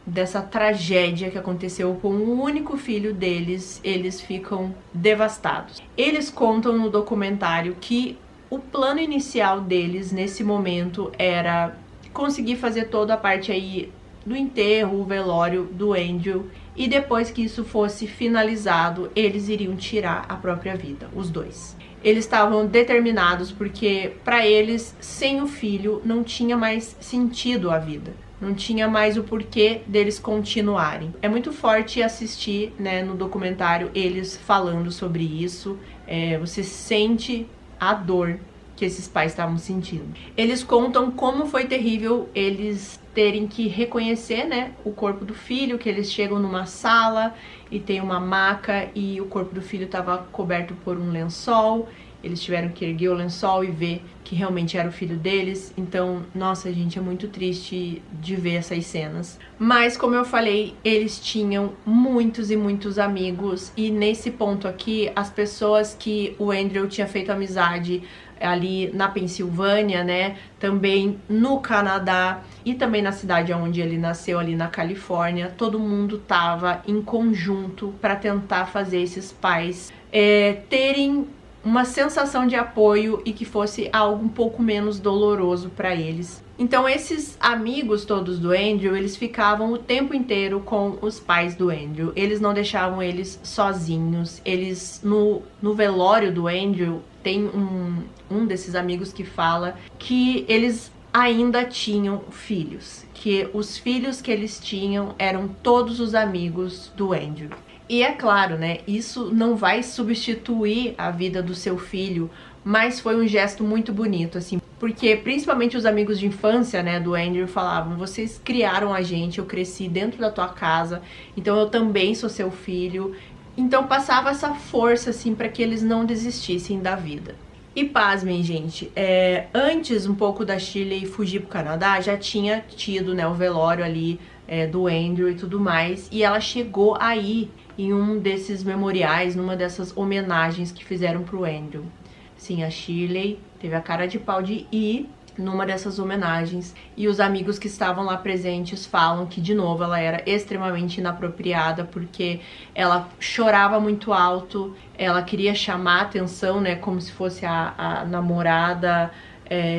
[SPEAKER 1] dessa tragédia que aconteceu com o único filho deles, eles ficam devastados. Eles contam no documentário que o plano inicial deles nesse momento era conseguir fazer toda a parte aí do enterro, o velório do Andrew, e depois que isso fosse finalizado, eles iriam tirar a própria vida, os dois. Eles estavam determinados porque para eles, sem o filho, não tinha mais sentido a vida. Não tinha mais o porquê deles continuarem. É muito forte assistir, né, no documentário eles falando sobre isso. Você sente a dor que esses pais estavam sentindo. Eles contam como foi terrível eles terem que reconhecer, né, o corpo do filho, que eles chegam numa sala e tem uma maca e o corpo do filho estava coberto por um lençol. Eles tiveram que erguer o lençol e ver que realmente era o filho deles. Então, nossa, gente, é muito triste de ver essas cenas. Mas, como eu falei, eles tinham muitos e muitos amigos. E nesse ponto aqui, as pessoas que o Andrew tinha feito amizade ali na Pensilvânia, né, também no Canadá e também na cidade onde ele nasceu, ali na Califórnia, todo mundo tava em conjunto para tentar fazer esses pais terem uma sensação de apoio e que fosse algo um pouco menos doloroso para eles. Então esses amigos todos do Andrew, eles ficavam o tempo inteiro com os pais do Andrew. Eles não deixavam eles sozinhos. Eles, no velório do Andrew, tem um desses amigos que fala que eles ainda tinham filhos. Que os filhos que eles tinham eram todos os amigos do Andrew. E é claro, né, isso não vai substituir a vida do seu filho, mas foi um gesto muito bonito, assim, porque principalmente os amigos de infância, né, do Andrew falavam: vocês criaram a gente, eu cresci dentro da tua casa, então eu também sou seu filho. Então passava essa força, assim, para que eles não desistissem da vida. E pasmem, gente, antes um pouco da Shirley fugir pro Canadá, já tinha tido, né, o velório ali do Andrew e tudo mais, e ela chegou aí em um desses memoriais, numa dessas homenagens que fizeram pro Andrew. Sim, a Shirley teve a cara de pau de ir numa dessas homenagens, e os amigos que estavam lá presentes falam que, de novo, ela era extremamente inapropriada, porque ela chorava muito alto, ela queria chamar a atenção, né, como se fosse a namorada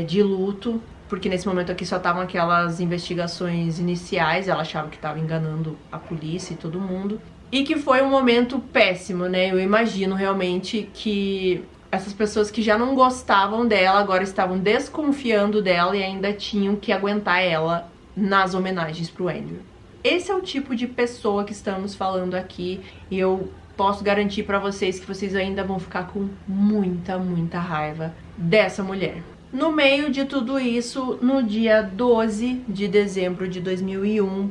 [SPEAKER 1] de luto, porque nesse momento aqui só estavam aquelas investigações iniciais, ela achava que estava enganando a polícia e todo mundo. E que foi um momento péssimo, né? Eu imagino realmente que essas pessoas que já não gostavam dela agora estavam desconfiando dela e ainda tinham que aguentar ela nas homenagens pro Andrew. Esse é o tipo de pessoa que estamos falando aqui, e eu posso garantir pra vocês que vocês ainda vão ficar com muita raiva dessa mulher. No meio de tudo isso, no dia 12 de dezembro de 2001,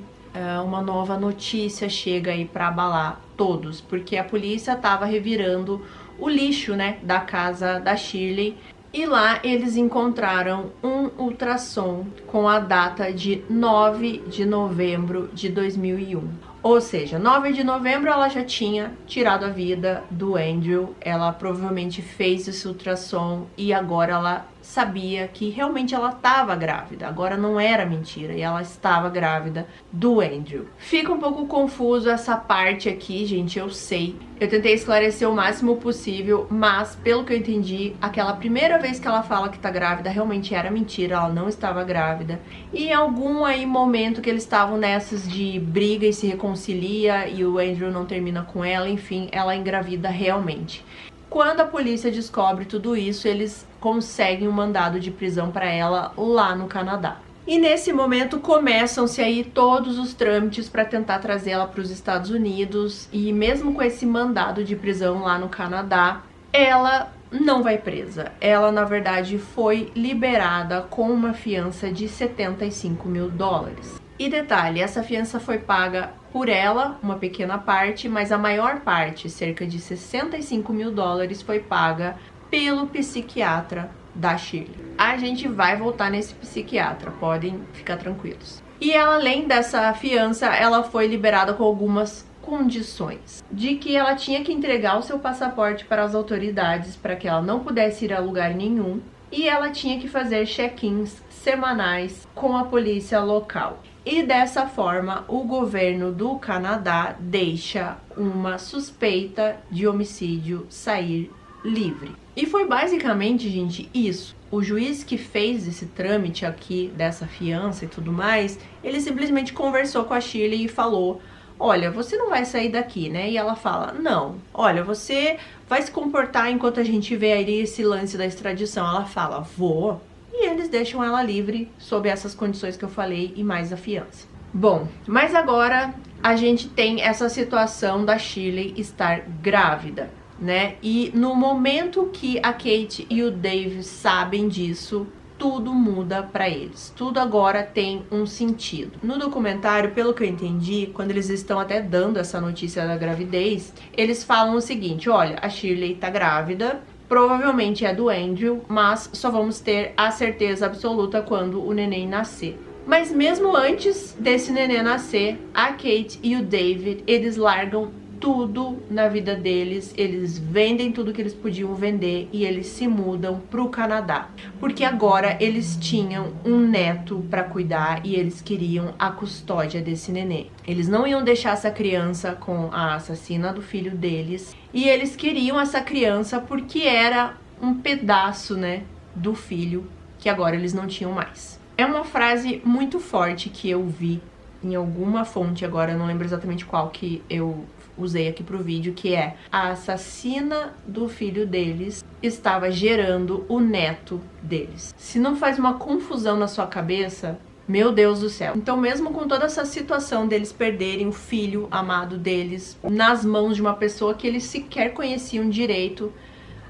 [SPEAKER 1] uma nova notícia chega aí pra abalar todos, porque a polícia estava revirando o lixo, né, da casa da Shirley, e lá eles encontraram um ultrassom com a data de 9 de novembro de 2001. Ou seja, 9 de novembro ela já tinha tirado a vida do Andrew, ela provavelmente fez esse ultrassom e agora ela sabia que realmente ela estava grávida, agora não era mentira e ela estava grávida do Andrew. Fica um pouco confuso essa parte aqui, gente, eu sei. Eu tentei esclarecer o máximo possível, mas pelo que eu entendi, aquela primeira vez que ela fala que tá grávida realmente era mentira, ela não estava grávida. E em algum aí momento que eles estavam nessas de briga e se reconcilia e o Andrew não termina com ela, enfim, ela engravida realmente. Quando a polícia descobre tudo isso, eles conseguem um mandado de prisão para ela lá no Canadá. E nesse momento começam-se aí todos os trâmites para tentar trazê-la para os Estados Unidos. E mesmo com esse mandado de prisão lá no Canadá, ela não vai presa. Ela, na verdade, foi liberada com uma fiança de 75 mil dólares. E detalhe, essa fiança foi paga por ela, uma pequena parte, mas a maior parte, cerca de 65 mil dólares, foi paga pelo psiquiatra da Shirley. A gente vai voltar nesse psiquiatra, podem ficar tranquilos. E ela, além dessa fiança, ela foi liberada com algumas condições. De que ela tinha que entregar o seu passaporte para as autoridades para que ela não pudesse ir a lugar nenhum. E ela tinha que fazer check-ins semanais com a polícia local. E dessa forma, o governo do Canadá deixa uma suspeita de homicídio sair livre. E foi basicamente, gente, isso. O juiz que fez esse trâmite aqui dessa fiança e tudo mais, ele simplesmente conversou com a Shirley e falou: olha, você não vai sair daqui, né? E ela fala: não, olha, você vai se comportar enquanto a gente vê aí esse lance da extradição. Ela fala: vou. E eles deixam ela livre sob essas condições que eu falei e mais a fiança. Bom, mas agora a gente tem essa situação da Shirley estar grávida, né? E no momento que a Kate e o Dave sabem disso, tudo muda pra eles. Tudo agora tem um sentido. No documentário, pelo que eu entendi, quando eles estão até dando essa notícia da gravidez, eles falam o seguinte: olha, a Shirley tá grávida, provavelmente é do Andrew, mas só vamos ter a certeza absoluta quando o neném nascer. Mas mesmo antes desse neném nascer, a Kate e o David, eles largam tudo na vida deles, eles vendem tudo que eles podiam vender e eles se mudam pro Canadá, porque agora eles tinham um neto para cuidar e eles queriam a custódia desse nenê. Eles não iam deixar essa criança com a assassina do filho deles e eles queriam essa criança porque era um pedaço, né, do filho que agora eles não tinham mais. É uma frase muito forte que eu vi em alguma fonte, agora eu não lembro exatamente qual que eu usei aqui pro vídeo, que é: a assassina do filho deles estava gerando o neto deles. Se não faz uma confusão na sua cabeça, meu Deus do céu. Então, mesmo com toda essa situação deles perderem o filho amado deles nas mãos de uma pessoa que eles sequer conheciam direito,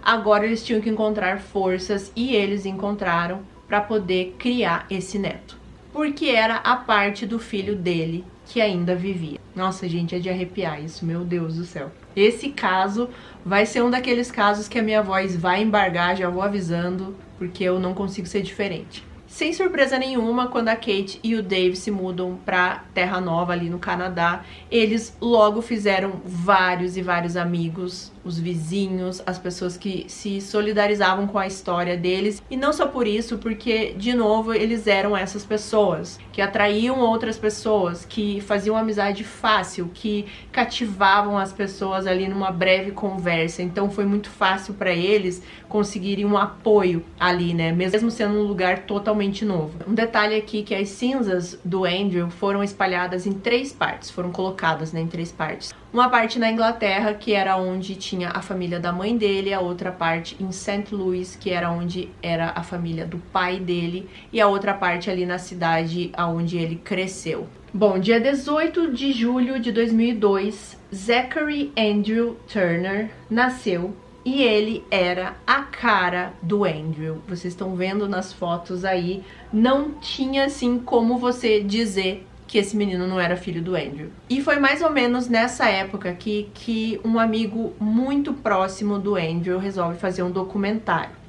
[SPEAKER 1] agora eles tinham que encontrar forças e eles encontraram para poder criar esse neto, porque era a parte do filho dele que ainda vivia. Nossa, gente, é de arrepiar isso, meu Deus do céu. Esse caso vai ser um daqueles casos que a minha voz vai embargar, já vou avisando, porque eu não consigo ser diferente. Sem surpresa nenhuma, quando a Kate e o Dave se mudam pra Terra Nova, ali no Canadá, eles logo fizeram vários e vários amigos, os vizinhos, as pessoas que se solidarizavam com a história deles. E não só por isso, porque, de novo, eles eram essas pessoas que atraíam outras pessoas, que faziam amizade fácil, que cativavam as pessoas ali numa breve conversa. Então foi muito fácil pra eles conseguirem um apoio ali, né? Mesmo sendo um lugar totalmente novo. Um detalhe aqui que as cinzas do Andrew foram espalhadas em 3 partes, foram colocadas, né, em 3 partes. Uma parte na Inglaterra, que era onde tinha a família da mãe dele, a outra parte em St. Louis, que era onde era a família do pai dele, e a outra parte ali na cidade onde ele cresceu. Bom, dia 18 de julho de 2002, Zachary Andrew Turner nasceu e ele era a cara do Andrew. Vocês estão vendo nas fotos aí, não tinha assim como você dizer que esse menino não era filho do Andrew. E foi mais ou menos nessa época aqui que um amigo muito próximo do Andrew resolve fazer um documentário.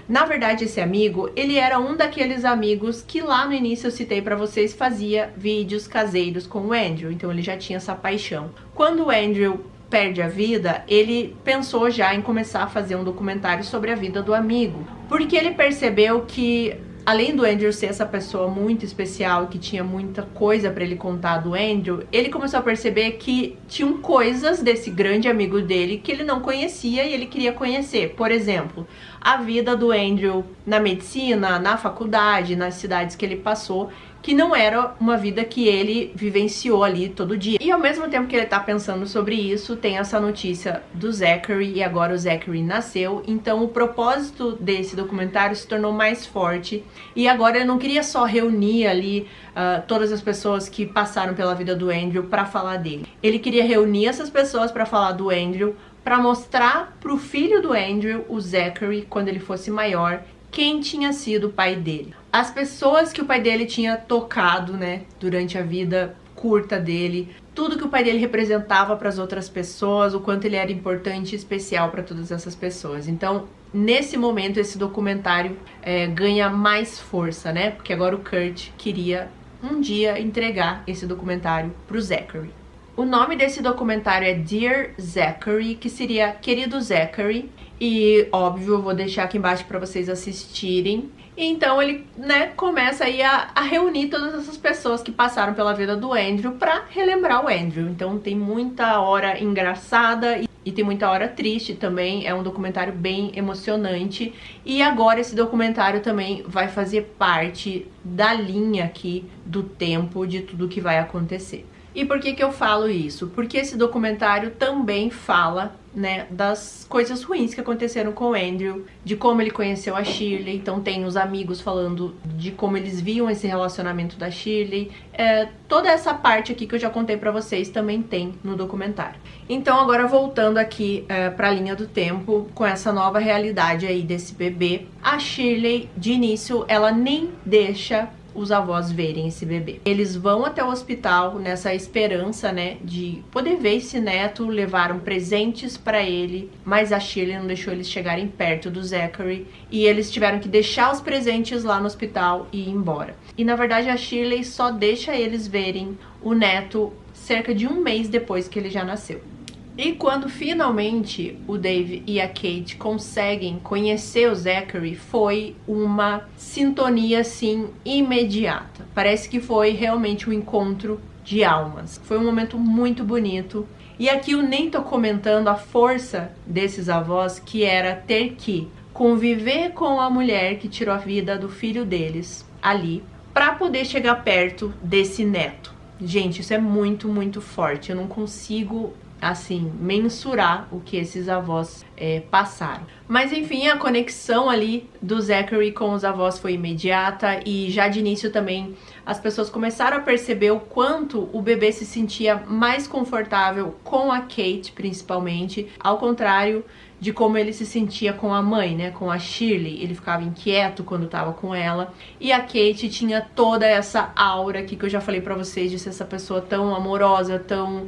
[SPEAKER 1] Na verdade, esse amigo, ele era um daqueles amigos que lá no início eu citei pra vocês, fazia vídeos caseiros com o Andrew, então ele já tinha essa paixão. Quando o Andrew perde a vida, ele pensou já em começar a fazer um documentário sobre a vida do amigo, porque ele percebeu que, além do Andrew ser essa pessoa muito especial e que tinha muita coisa pra ele contar do Andrew, ele começou a perceber que tinham coisas desse grande amigo dele que ele não conhecia e ele queria conhecer. Por exemplo, a vida do Andrew na medicina, na faculdade, nas cidades que ele passou, que não era uma vida que ele vivenciou ali todo dia. E ao mesmo tempo que ele tá pensando sobre isso, tem essa notícia do Zachary, e agora o Zachary nasceu, então o propósito desse documentário se tornou mais forte, e agora ele não queria só reunir ali todas as pessoas que passaram pela vida do Andrew para falar dele. Ele queria reunir essas pessoas para falar do Andrew, para mostrar pro filho do Andrew, o Zachary, quando ele fosse maior, quem tinha sido o pai dele. As pessoas que o pai dele tinha tocado, né, durante a vida curta dele, tudo que o pai dele representava para as outras pessoas, o quanto ele era importante e especial para todas essas pessoas. Então, nesse momento, esse documentário ganha mais força, né, porque agora o Kurt queria um dia entregar esse documentário pro Zachary. O nome desse documentário é Dear Zachary, que seria Querido Zachary, e óbvio, eu vou deixar aqui embaixo para vocês assistirem. E então ele, né, começa aí a reunir todas essas pessoas que passaram pela vida do Andrew para relembrar o Andrew. Então tem muita hora engraçada e tem muita hora triste também. É um documentário bem emocionante. E agora esse documentário também vai fazer parte da linha aqui do tempo de tudo que vai acontecer. E por que que eu falo isso? Porque esse documentário também fala, né, das coisas ruins que aconteceram com o Andrew, de como ele conheceu a Shirley. Então tem os amigos falando de como eles viam esse relacionamento da Shirley. Toda essa parte aqui que eu já contei pra vocês também tem no documentário. Então agora voltando aqui pra linha do tempo, com essa nova realidade aí desse bebê, a Shirley, de início, ela nem deixa os avós verem esse bebê. Eles vão até o hospital nessa esperança, né, de poder ver esse neto, levaram presentes pra ele, mas a Shirley não deixou eles chegarem perto do Zachary e eles tiveram que deixar os presentes lá no hospital e ir embora. E na verdade a Shirley só deixa eles verem o neto cerca de um mês depois que ele já nasceu. E quando finalmente o Dave e a Kate conseguem conhecer o Zachary, foi uma sintonia assim imediata. Parece que foi realmente um encontro de almas. Foi um momento muito bonito. E aqui eu nem tô comentando a força desses avós, que era ter que conviver com a mulher que tirou a vida do filho deles ali, para poder chegar perto desse neto. Gente, isso é muito, muito forte. Eu não consigo, assim, mensurar o que esses avós passaram. Mas enfim, a conexão ali do Zachary com os avós foi imediata e já de início também as pessoas começaram a perceber o quanto o bebê se sentia mais confortável com a Kate, principalmente, ao contrário de como ele se sentia com a mãe, né, com a Shirley. Ele ficava inquieto quando tava com ela. E a Kate tinha toda essa aura aqui que eu já falei pra vocês, de ser essa pessoa tão amorosa, tão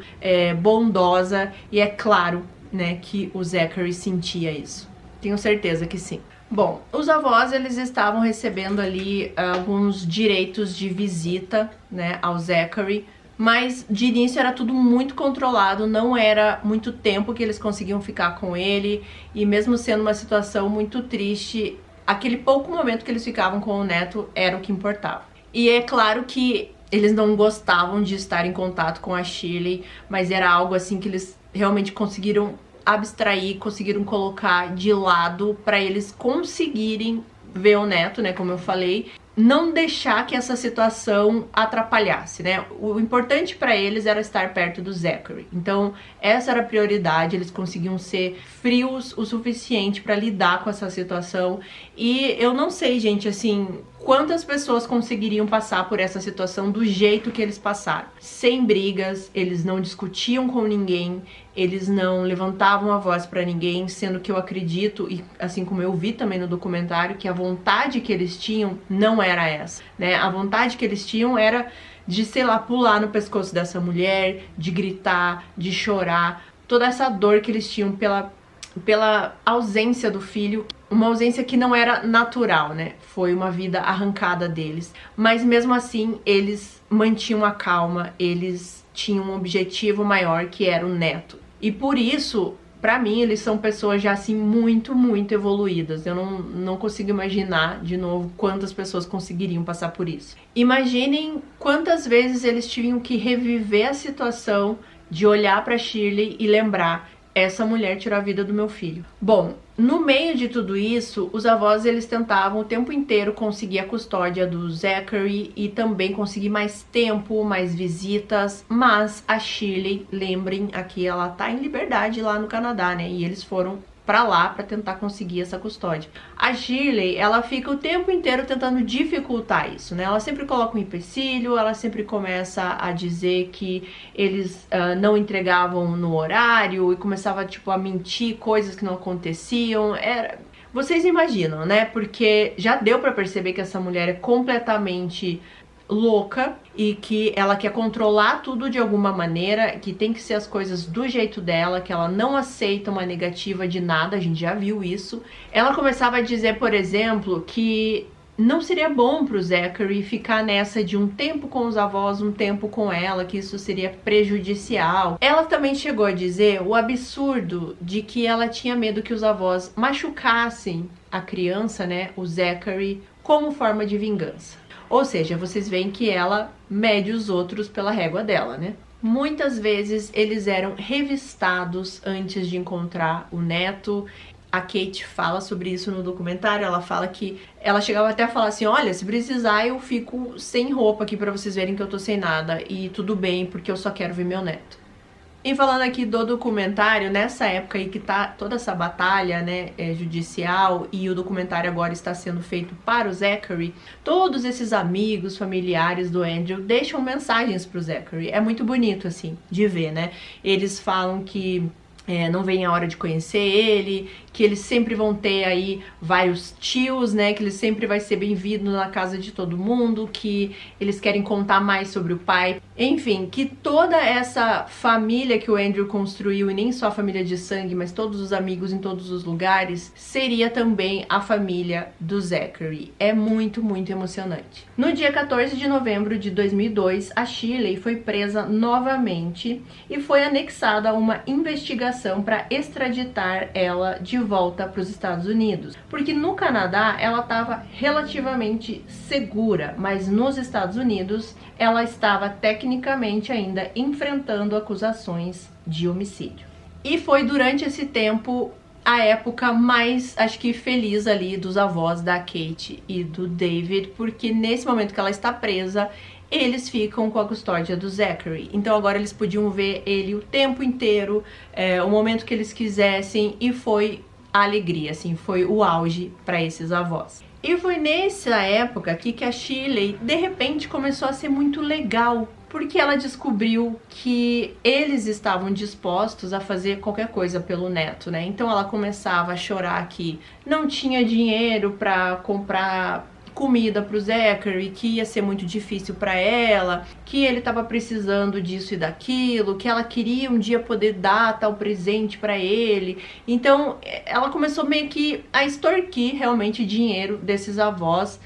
[SPEAKER 1] bondosa. E é claro, né, que o Zachary sentia isso. Tenho certeza que sim. Bom, os avós, eles estavam recebendo ali alguns direitos de visita, né, ao Zachary, mas de início era tudo muito controlado, não era muito tempo que eles conseguiam ficar com ele, e mesmo sendo uma situação muito triste, aquele pouco momento que eles ficavam com o neto era o que importava. E é claro que eles não gostavam de estar em contato com a Shirley, mas era algo assim que eles realmente conseguiram abstrair, conseguiram colocar de lado para eles conseguirem ver o neto, né, como eu falei, não deixar que essa situação atrapalhasse, né? O importante para eles era estar perto do Zachary. Então, essa era a prioridade, eles conseguiam ser frios o suficiente para lidar com essa situação. E eu não sei, gente, assim, quantas pessoas conseguiriam passar por essa situação do jeito que eles passaram. Sem brigas, eles não discutiam com ninguém, eles não levantavam a voz pra ninguém, sendo que eu acredito, e assim como eu vi também no documentário, que a vontade que eles tinham não era essa, né? A vontade que eles tinham era de, sei lá, pular no pescoço dessa mulher, de gritar, de chorar, toda essa dor que eles tinham pela ausência do filho, uma ausência que não era natural, né? Foi uma vida arrancada deles. Mas mesmo assim, eles mantinham a calma, eles tinham um objetivo maior, que era o neto. E por isso, pra mim, eles são pessoas já assim muito, muito evoluídas. Eu não consigo imaginar, de novo, quantas pessoas conseguiriam passar por isso. Imaginem quantas vezes eles tinham que reviver a situação de olhar pra Shirley e lembrar: essa mulher tirou a vida do meu filho. Bom, no meio de tudo isso, os avós eles tentavam o tempo inteiro conseguir a custódia do Zachary e também conseguir mais tempo, mais visitas, mas a Shirley, lembrem, aqui ela tá em liberdade lá no Canadá, né? E eles foram pra lá pra tentar conseguir essa custódia. A Shirley, ela fica o tempo inteiro tentando dificultar isso, né? Ela sempre coloca um empecilho, ela sempre começa a dizer que eles não entregavam no horário e começava, tipo, a mentir coisas que não aconteciam. Vocês imaginam, né? Porque já deu pra perceber que essa mulher é completamente louca e que ela quer controlar tudo de alguma maneira, que tem que ser as coisas do jeito dela, que ela não aceita uma negativa de nada, a gente já viu isso. Ela começava a dizer, por exemplo, que não seria bom pro Zachary ficar nessa de um tempo com os avós, um tempo com ela, que isso seria prejudicial. Ela também chegou a dizer o absurdo de que ela tinha medo que os avós machucassem a criança, né, o Zachary, como forma de vingança. Ou seja, vocês veem que ela mede os outros pela régua dela, né? Muitas vezes eles eram revistados antes de encontrar o neto. A Kate fala sobre isso no documentário. Ela fala que ela chegava até a falar assim: olha, se precisar eu fico sem roupa aqui pra vocês verem que eu tô sem nada e tudo bem, porque eu só quero ver meu neto. E falando aqui do documentário, nessa época aí que tá toda essa batalha, né, judicial, e o documentário agora está sendo feito para o Zachary, todos esses amigos, familiares do Andrew deixam mensagens pro Zachary. É muito bonito, assim, de ver, né? Eles falam que não vem a hora de conhecer ele, que eles sempre vão ter aí vários tios, né, que ele sempre vai ser bem-vindo na casa de todo mundo, que eles querem contar mais sobre o pai. Enfim, que toda essa família que o Andrew construiu, e nem só a família de sangue, mas todos os amigos em todos os lugares, seria também a família do Zachary. É muito, muito emocionante. No dia 14 de novembro de 2002, a Shirley foi presa novamente e foi anexada a uma investigação para extraditar ela de volta para os Estados Unidos. Porque no Canadá ela estava relativamente segura, mas nos Estados Unidos ela estava tecnicamente ainda enfrentando acusações de homicídio. E foi durante esse tempo a época mais, acho que, feliz ali dos avós da Kate e do David, porque nesse momento que ela está presa, eles ficam com a custódia do Zachary. Então agora eles podiam ver ele o tempo inteiro, o momento que eles quisessem, e foi a alegria, assim, foi o auge para esses avós. E foi nessa época aqui que a Shirley, de repente, começou a ser muito legal, porque ela descobriu que eles estavam dispostos a fazer qualquer coisa pelo neto, né? Então ela começava a chorar que não tinha dinheiro para comprar comida pro Zachary, que ia ser muito difícil para ela, que ele tava precisando disso e daquilo, que ela queria um dia poder dar tal presente para ele. Então ela começou meio que a extorquir realmente dinheiro desses avós,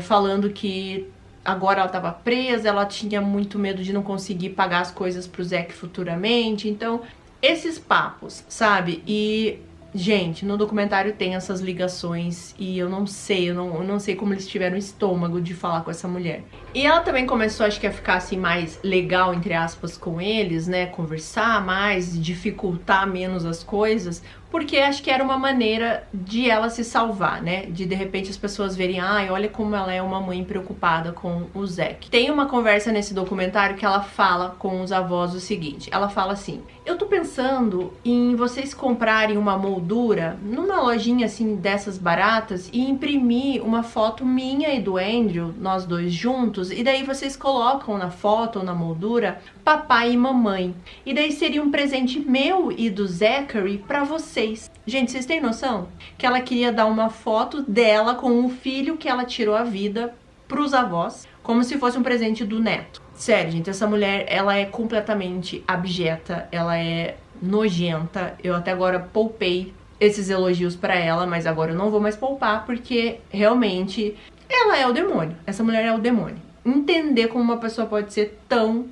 [SPEAKER 1] falando que agora ela estava presa, ela tinha muito medo de não conseguir pagar as coisas pro Zach futuramente. Então esses papos, sabe? E gente, no documentário tem essas ligações e eu não sei como eles tiveram estômago de falar com essa mulher. E ela também começou, acho que, a ficar assim mais legal, entre aspas, com eles, né, conversar mais, dificultar menos as coisas, porque acho que era uma maneira de ela se salvar, né? De repente as pessoas verem, ai, olha como ela é uma mãe preocupada com o Zack. Tem uma conversa nesse documentário que ela fala com os avós o seguinte, ela fala assim, eu tô pensando em vocês comprarem uma moldura numa lojinha assim dessas baratas e imprimir uma foto minha e do Andrew, nós dois juntos, e daí vocês colocam na foto ou na moldura papai e mamãe. E daí seria um presente meu e do Zachary pra vocês. Gente, vocês têm noção? Que ela queria dar uma foto dela com o filho que ela tirou a vida pros avós, como se fosse um presente do neto. Sério, gente, essa mulher, ela é completamente abjeta, ela é nojenta. Eu até agora poupei esses elogios pra ela, mas agora eu não vou mais poupar, porque realmente ela é o demônio. Essa mulher é o demônio. Entender como uma pessoa pode ser tão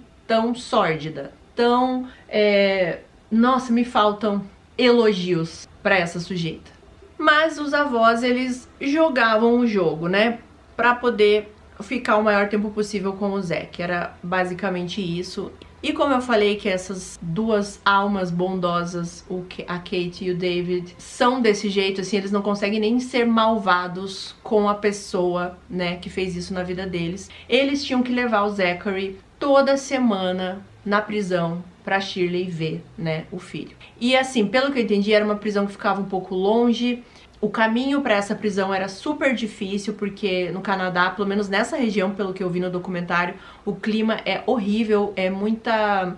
[SPEAKER 1] sórdida, nossa, me faltam elogios pra essa sujeita. Mas os avós, eles jogavam o jogo, né? Pra poder ficar o maior tempo possível com o Zack. Era basicamente isso. E como eu falei que essas duas almas bondosas, a Kate e o David, são desse jeito, assim, eles não conseguem nem ser malvados com a pessoa, né, que fez isso na vida deles. Eles tinham que levar o Zachary toda semana na prisão pra Shirley ver, né, o filho. E assim, pelo que eu entendi, era uma prisão que ficava um pouco longe. O caminho para essa prisão era super difícil, porque no Canadá, pelo menos nessa região, pelo que eu vi no documentário, o clima é horrível, é muita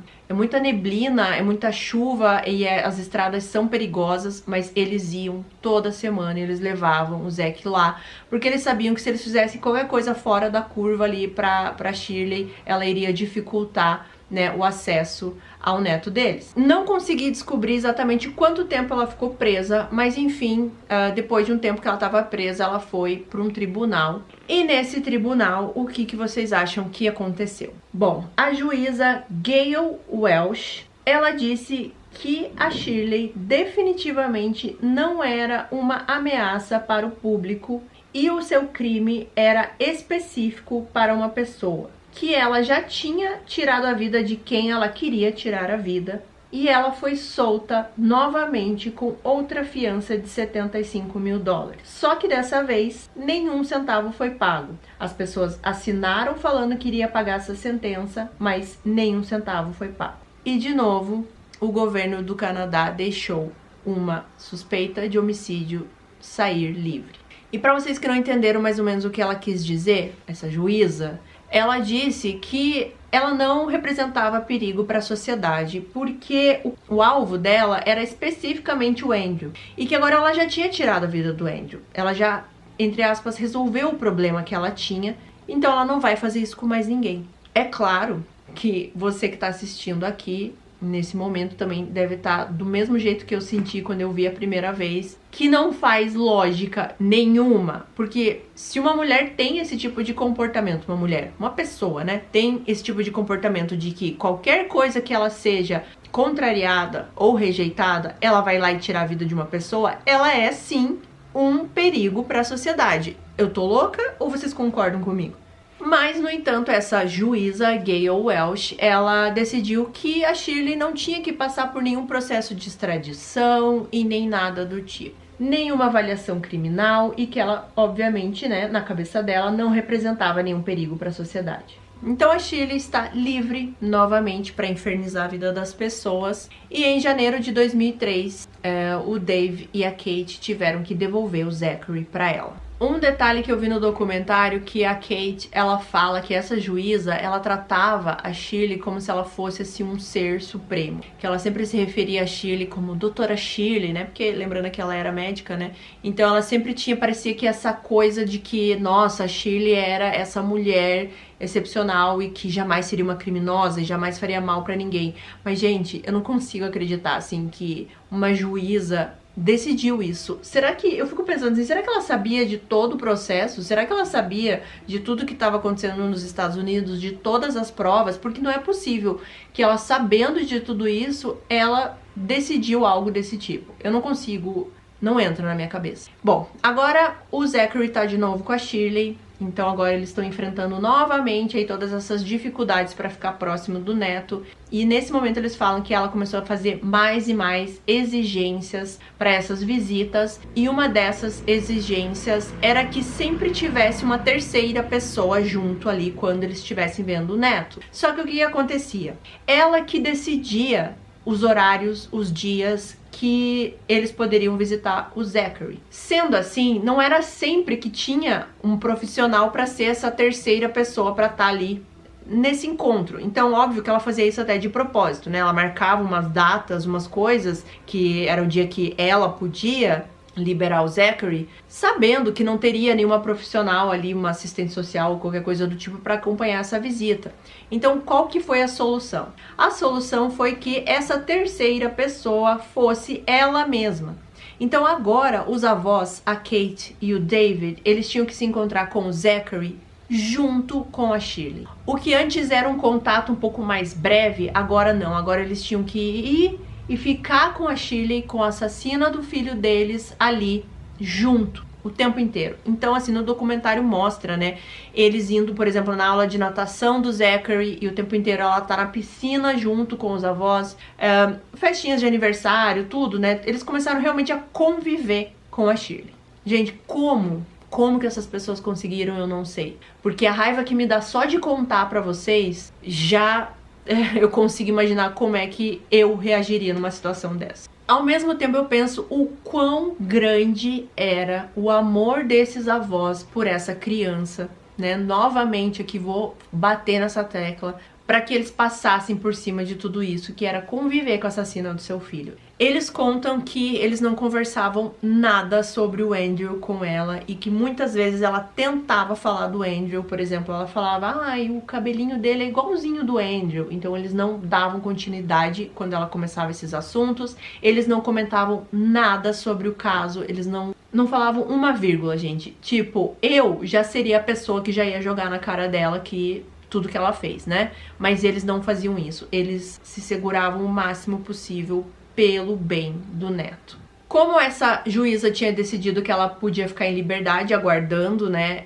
[SPEAKER 1] neblina, é muita chuva e as estradas são perigosas, mas eles iam toda semana, eles levavam o Zack lá, porque eles sabiam que se eles fizessem qualquer coisa fora da curva ali pra Shirley, ela iria dificultar, né, o acesso ao neto deles. Não consegui descobrir exatamente quanto tempo ela ficou presa, mas enfim, depois de um tempo que ela estava presa, ela foi para um tribunal. E nesse tribunal, o que vocês acham que aconteceu? Bom, a juíza Gayle Welsh, ela disse que a Shirley definitivamente não era uma ameaça para o público e o seu crime era específico para uma pessoa, que ela já tinha tirado a vida de quem ela queria tirar a vida, e ela foi solta novamente com outra fiança de $75 mil. Só que dessa vez, nenhum centavo foi pago. As pessoas assinaram falando que iria pagar essa sentença, mas nenhum centavo foi pago. E de novo, o governo do Canadá deixou uma suspeita de homicídio sair livre. E para vocês que não entenderam mais ou menos o que ela quis dizer, essa juíza, ela disse que ela não representava perigo para a sociedade, porque o alvo dela era especificamente o Andrew, e que agora ela já tinha tirado a vida do Andrew. Ela já, entre aspas, resolveu o problema que ela tinha, então ela não vai fazer isso com mais ninguém. É claro que você que está assistindo aqui, nesse momento, também deve estar do mesmo jeito que eu senti quando eu vi a primeira vez, que não faz lógica nenhuma, porque se uma mulher tem esse tipo de comportamento, uma pessoa, né, tem esse tipo de comportamento de que qualquer coisa que ela seja contrariada ou rejeitada, ela vai lá e tirar a vida de uma pessoa, ela é sim um perigo para a sociedade. Eu tô louca ou vocês concordam comigo? Mas, no entanto, essa juíza Gayle Welsh, ela decidiu que a Shirley não tinha que passar por nenhum processo de extradição e nem nada do tipo. Nenhuma avaliação criminal e que ela, obviamente, né, na cabeça dela, não representava nenhum perigo para a sociedade. Então a Shirley está livre novamente para infernizar a vida das pessoas. E em janeiro de 2003, o Dave e a Kate tiveram que devolver o Zachary para ela. Um detalhe que eu vi no documentário, que a Kate, ela fala que essa juíza, ela tratava a Shirley como se ela fosse assim um ser supremo, que ela sempre se referia a Shirley como doutora Shirley, né, porque lembrando que ela era médica, né, então ela sempre parecia que essa coisa de que, nossa, a Shirley era essa mulher excepcional e que jamais seria uma criminosa e jamais faria mal pra ninguém. Mas, gente, eu não consigo acreditar, assim, que uma juíza decidiu isso. Será que, eu fico pensando assim, será que ela sabia de todo o processo? Será que ela sabia de tudo que estava acontecendo nos Estados Unidos, de todas as provas? Porque não é possível que ela, sabendo de tudo isso, ela decidiu algo desse tipo. Eu não consigo Não entra na minha cabeça. Bom, agora o Zachary tá de novo com a Shirley. Então agora eles estão enfrentando novamente aí todas essas dificuldades para ficar próximo do neto. E nesse momento eles falam que ela começou a fazer mais e mais exigências para essas visitas. E uma dessas exigências era que sempre tivesse uma terceira pessoa junto ali quando eles estivessem vendo o neto. Só que o que acontecia? Ela que decidia os horários, os dias que eles poderiam visitar o Zachary. Sendo assim, não era sempre que tinha um profissional para ser essa terceira pessoa para estar ali nesse encontro. Então, óbvio que ela fazia isso até de propósito, né? Ela marcava umas datas, umas coisas que era o dia que ela podia liberar o Zachary, sabendo que não teria nenhuma profissional ali, uma assistente social ou qualquer coisa do tipo para acompanhar essa visita. Então, qual que foi a solução? A solução foi que essa terceira pessoa fosse ela mesma. Então, agora, os avós, a Kate e o David, eles tinham que se encontrar com o Zachary junto com a Shirley. O que antes era um contato um pouco mais breve, agora não. Agora eles tinham que ir e ficar com a Shirley, com a assassina do filho deles, ali, junto, o tempo inteiro. Então, assim, no documentário mostra, né, eles indo, por exemplo, na aula de natação do Zachary, e o tempo inteiro ela tá na piscina junto com os avós, festinhas de aniversário, tudo, né, eles começaram realmente a conviver com a Shirley. Gente, como que essas pessoas conseguiram, eu não sei. Porque a raiva que me dá só de contar pra vocês, já eu consigo imaginar como é que eu reagiria numa situação dessa. Ao mesmo tempo eu penso o quão grande era o amor desses avós por essa criança, né? Novamente aqui vou bater nessa tecla para que eles passassem por cima de tudo isso, que era conviver com a assassina do seu filho. Eles contam que eles não conversavam nada sobre o Andrew com ela e que muitas vezes ela tentava falar do Andrew, por exemplo, ela falava, ai, o cabelinho dele é igualzinho do Andrew, então eles não davam continuidade quando ela começava esses assuntos, eles não comentavam nada sobre o caso, eles não falavam uma vírgula, gente. Tipo, eu já seria a pessoa que já ia jogar na cara dela que tudo que ela fez, né? Mas eles não faziam isso. Eles se seguravam o máximo possível pelo bem do neto. Como essa juíza tinha decidido que ela podia ficar em liberdade aguardando, né,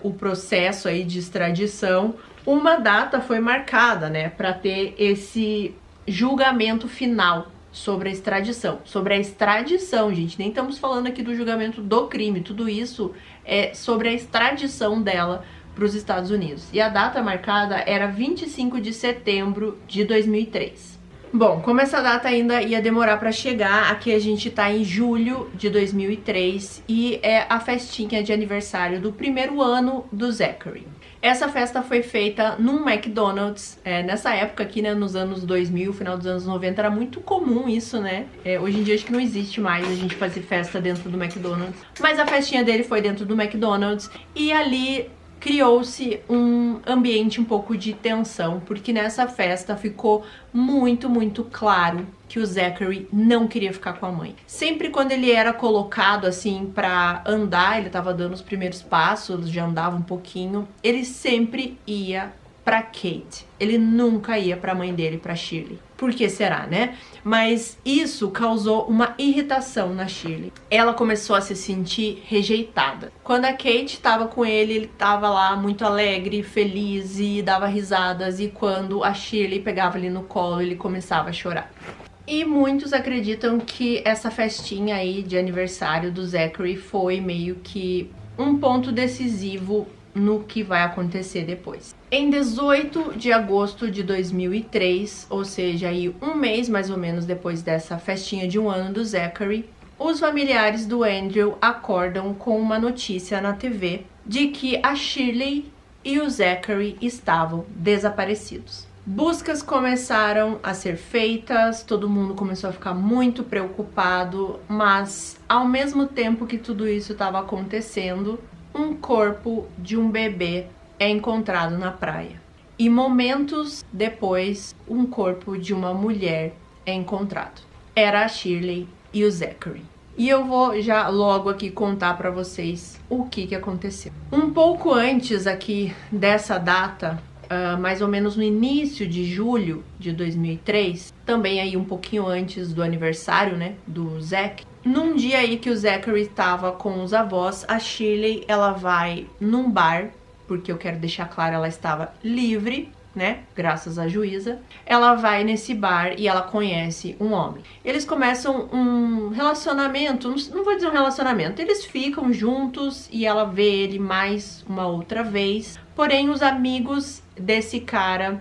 [SPEAKER 1] o processo aí de extradição, uma data foi marcada, né, para ter esse julgamento final sobre a extradição. Sobre a extradição, gente, nem estamos falando aqui do julgamento do crime, tudo isso é sobre a extradição dela para os Estados Unidos. E a data marcada era 25 de setembro de 2003. Bom, como essa data ainda ia demorar para chegar, aqui a gente tá em julho de 2003 e é a festinha de aniversário do primeiro ano do Zachary. Essa festa foi feita num McDonald's, nessa época aqui, né, nos anos 2000, final dos anos 90, era muito comum isso, né? Hoje em dia acho que não existe mais a gente fazer festa dentro do McDonald's, mas a festinha dele foi dentro do McDonald's e ali criou-se um ambiente um pouco de tensão, porque nessa festa ficou muito claro que o Zachary não queria ficar com a mãe. Sempre quando ele era colocado assim pra andar, ele tava dando os primeiros passos, já andava um pouquinho, ele sempre ia pra Kate. Ele nunca ia pra mãe dele, pra Shirley. Por que será, né? Mas isso causou uma irritação na Shirley. Ela começou a se sentir rejeitada. Quando a Kate estava com ele, ele estava lá muito alegre, feliz e dava risadas. E quando a Shirley pegava ele no colo, ele começava a chorar. E muitos acreditam que essa festinha aí de aniversário do Zachary foi meio que um ponto decisivo no que vai acontecer depois. Em 18 de agosto de 2003, ou seja, aí um mês mais ou menos depois dessa festinha de um ano do Zachary, os familiares do Andrew acordam com uma notícia na TV de que a Shirley e o Zachary estavam desaparecidos. Buscas começaram a ser feitas, todo mundo começou a ficar muito preocupado, mas ao mesmo tempo que tudo isso estava acontecendo, um corpo de um bebê é encontrado na praia. E momentos depois, um corpo de uma mulher é encontrado. Era a Shirley e o Zachary. E eu vou já logo aqui contar pra vocês o que aconteceu. Um pouco antes aqui dessa data, mais ou menos no início de julho de 2003, também aí um pouquinho antes do aniversário, né, do Zack. Num dia aí que o Zachary estava com os avós, a Shirley, ela vai num bar, porque eu quero deixar claro, ela estava livre, né, graças à juíza. Ela vai nesse bar e ela conhece um homem. Eles começam um relacionamento, não vou dizer um relacionamento, eles ficam juntos e ela vê ele mais uma outra vez. Porém, os amigos desse cara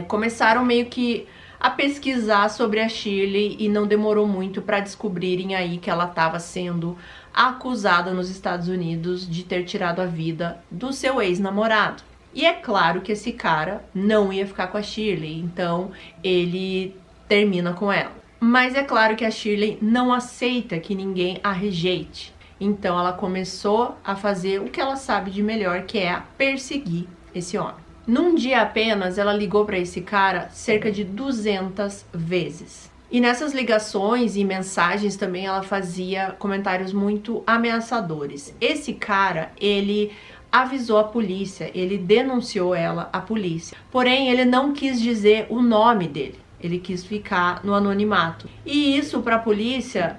[SPEAKER 1] começaram meio que a pesquisar sobre a Shirley e não demorou muito para descobrirem aí que ela estava sendo acusada nos Estados Unidos de ter tirado a vida do seu ex-namorado. E é claro que esse cara não ia ficar com a Shirley, então ele termina com ela. Mas é claro que a Shirley não aceita que ninguém a rejeite. Então ela começou a fazer o que ela sabe de melhor, que é a perseguir esse homem. Num dia apenas, ela ligou para esse cara cerca de 200 vezes. E nessas ligações e mensagens também ela fazia comentários muito ameaçadores. Esse cara, ele avisou a polícia, ele denunciou ela à polícia. Porém, ele não quis dizer o nome dele. Ele quis ficar no anonimato. E isso para a polícia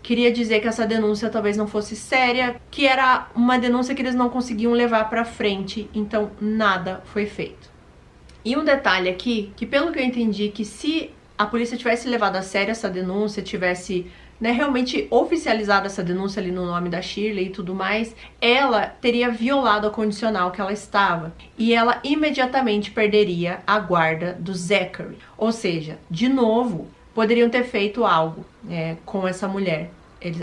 [SPEAKER 1] queria dizer que essa denúncia talvez não fosse séria, que era uma denúncia que eles não conseguiam levar para frente, então nada foi feito. E um detalhe aqui, que pelo que eu entendi, que se a polícia tivesse levado a sério essa denúncia, tivesse realmente oficializado essa denúncia ali no nome da Shirley e tudo mais, ela teria violado a condicional que ela estava e ela imediatamente perderia a guarda do Zachary. Ou seja, de novo, poderiam ter feito algo com essa mulher.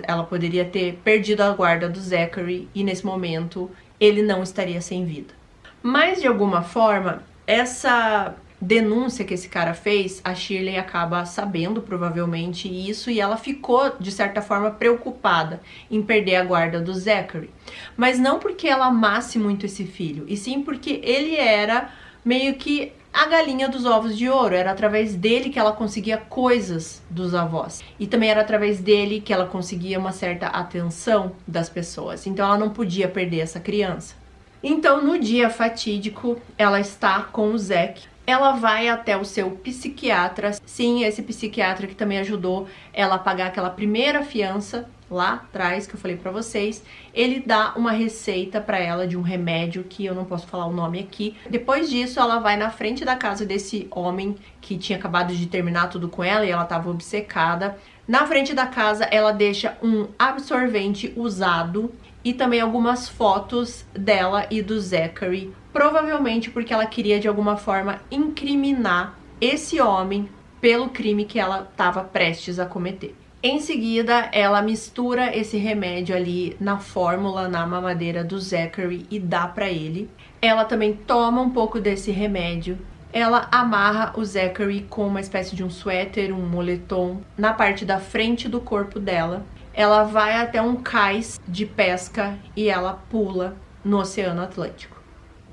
[SPEAKER 1] Ela poderia ter perdido a guarda do Zachary e nesse momento ele não estaria sem vida. Mas de alguma forma, essa denúncia que esse cara fez, a Shirley acaba sabendo provavelmente isso e ela ficou de certa forma preocupada em perder a guarda do Zachary. Mas não porque ela amasse muito esse filho, e sim porque ele era meio que a galinha dos ovos de ouro. Era através dele que ela conseguia coisas dos avós. E também era através dele que ela conseguia uma certa atenção das pessoas. Então ela não podia perder essa criança. Então no dia fatídico, ela está com o Zack. Ela vai até o seu psiquiatra. Sim, esse psiquiatra que também ajudou ela a pagar aquela primeira fiança lá atrás que eu falei pra vocês. Ele dá uma receita pra ela de um remédio que eu não posso falar o nome aqui. Depois disso, ela vai na frente da casa desse homem que tinha acabado de terminar tudo com ela e ela tava obcecada. Na frente da casa, ela deixa um absorvente usado e também algumas fotos dela e do Zachary, provavelmente porque ela queria de alguma forma incriminar esse homem pelo crime que ela estava prestes a cometer. Em seguida, ela mistura esse remédio ali na fórmula, na mamadeira do Zachary e dá pra ele. Ela também toma um pouco desse remédio. Ela amarra o Zachary com uma espécie de um suéter, um moletom, na parte da frente do corpo dela. Ela vai até um cais de pesca e ela pula no Oceano Atlântico.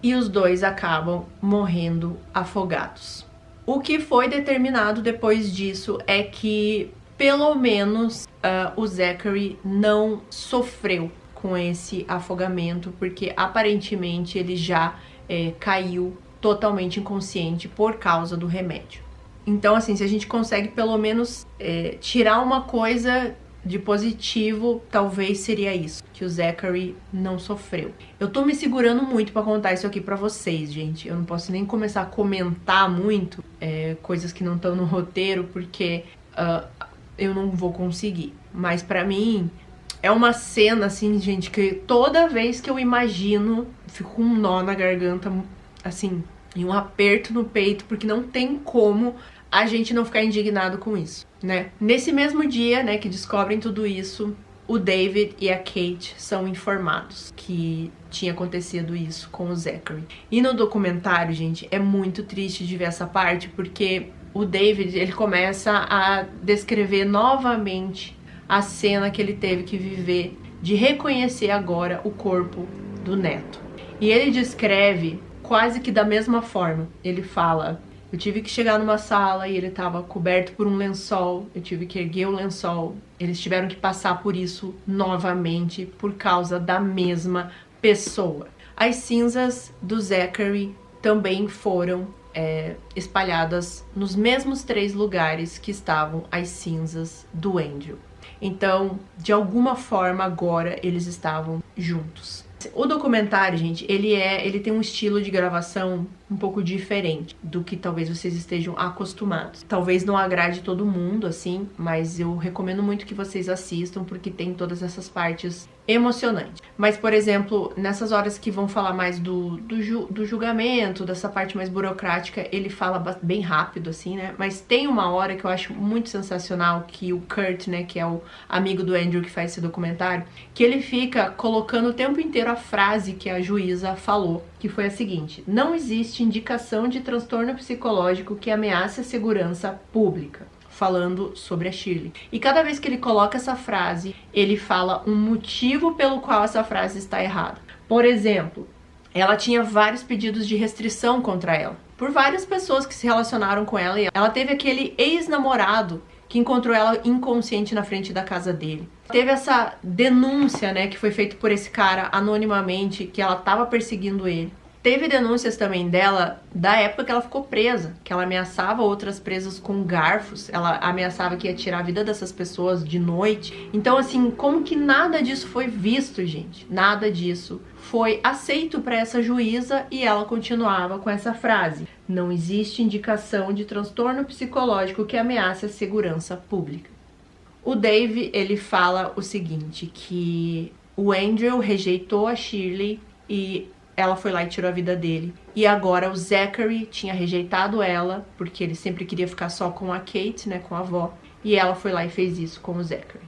[SPEAKER 1] E os dois acabam morrendo afogados. O que foi determinado depois disso é que, pelo menos, o Zachary não sofreu com esse afogamento, porque aparentemente ele já caiu totalmente inconsciente por causa do remédio. Então, assim, se a gente consegue pelo menos tirar uma coisa de positivo, talvez seria isso, que o Zachary não sofreu. Eu tô me segurando muito pra contar isso aqui pra vocês, gente. Eu não posso nem começar a comentar muito coisas que não estão no roteiro, porque eu não vou conseguir. Mas pra mim, é uma cena, assim, gente, que toda vez que eu imagino, fico com um nó na garganta, assim, e um aperto no peito, porque não tem como a gente não ficar indignado com isso, né? Nesse mesmo dia, né, que descobrem tudo isso, o David e a Kate são informados que tinha acontecido isso com o Zachary. E no documentário, gente, é muito triste de ver essa parte, porque o David, ele começa a descrever novamente a cena que ele teve que viver de reconhecer agora o corpo do neto. E ele descreve quase que da mesma forma. Ele fala: eu tive que chegar numa sala e ele estava coberto por um lençol, eu tive que erguer o lençol, eles tiveram que passar por isso novamente por causa da mesma pessoa. As cinzas do Zachary também foram espalhadas nos mesmos 3 lugares que estavam as cinzas do Andrew. Então, de alguma forma, agora eles estavam juntos. O documentário, gente, ele tem um estilo de gravação um pouco diferente do que talvez vocês estejam acostumados. Talvez não agrade todo mundo, assim, mas eu recomendo muito que vocês assistam, porque tem todas essas partes emocionantes. Mas, por exemplo, nessas horas que vão falar mais do julgamento, dessa parte mais burocrática, ele fala bem rápido, assim, né? Mas tem uma hora que eu acho muito sensacional, que o Kurt, né, que é o amigo do Andrew que faz esse documentário, que ele fica colocando o tempo inteiro a frase que a juíza falou, que foi a seguinte: não existe indicação de transtorno psicológico que ameace a segurança pública, falando sobre a Shirley. E cada vez que ele coloca essa frase, ele fala um motivo pelo qual essa frase está errada. Por exemplo, ela tinha vários pedidos de restrição contra ela, por várias pessoas que se relacionaram com ela, e ela teve aquele ex-namorado que encontrou ela inconsciente na frente da casa dele. Teve essa denúncia, né, que foi feita por esse cara anonimamente, que ela estava perseguindo ele. Teve denúncias também dela da época que ela ficou presa, que ela ameaçava outras presas com garfos, ela ameaçava que ia tirar a vida dessas pessoas de noite. Então, assim, como que nada disso foi visto, gente? Nada disso foi aceito para essa juíza, e ela continuava com essa frase: não existe indicação de transtorno psicológico que ameace a segurança pública. O Dave, ele fala o seguinte, que o Andrew rejeitou a Shirley e ela foi lá e tirou a vida dele. E agora o Zachary tinha rejeitado ela, porque ele sempre queria ficar só com a Kate, né, com a avó. E ela foi lá e fez isso com o Zachary.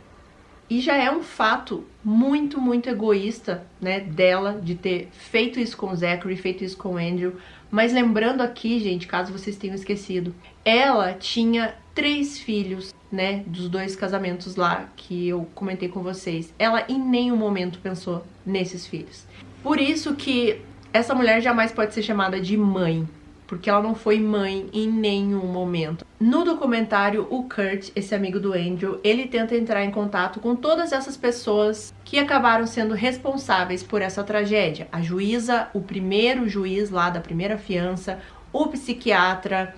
[SPEAKER 1] E já é um fato muito, muito egoísta, né, dela, de ter feito isso com o Zachary, feito isso com o Andrew. Mas lembrando aqui, gente, caso vocês tenham esquecido, ela tinha 3 filhos, né, dos 2 casamentos lá que eu comentei com vocês. Ela em nenhum momento pensou nesses filhos. Por isso que essa mulher jamais pode ser chamada de mãe, porque ela não foi mãe em nenhum momento. No documentário, o Kurt, esse amigo do Andrew, ele tenta entrar em contato com todas essas pessoas que acabaram sendo responsáveis por essa tragédia. A juíza, o primeiro juiz lá da primeira fiança, o psiquiatra,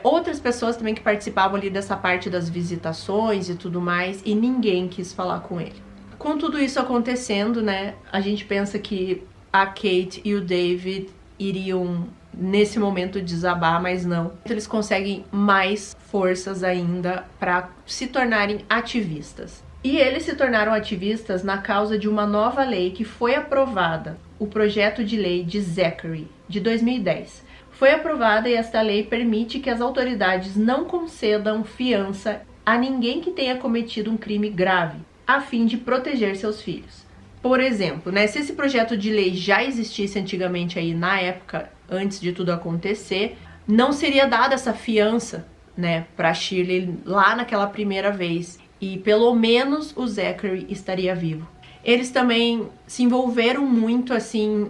[SPEAKER 1] outras pessoas também que participavam ali dessa parte das visitações e tudo mais, e ninguém quis falar com ele. Com tudo isso acontecendo, né, a gente pensa que a Kate e o David iriam, nesse momento, desabar, mas não. Eles conseguem mais forças ainda para se tornarem ativistas. E eles se tornaram ativistas na causa de uma nova lei que foi aprovada, o projeto de lei de Zachary, de 2010. Foi aprovada, e esta lei permite que as autoridades não concedam fiança a ninguém que tenha cometido um crime grave, a fim de proteger seus filhos. Por exemplo, né, se esse projeto de lei já existisse antigamente aí na época, antes de tudo acontecer, não seria dada essa fiança, né, para Shirley lá naquela primeira vez, e pelo menos o Zachary estaria vivo. Eles também se envolveram muito, assim,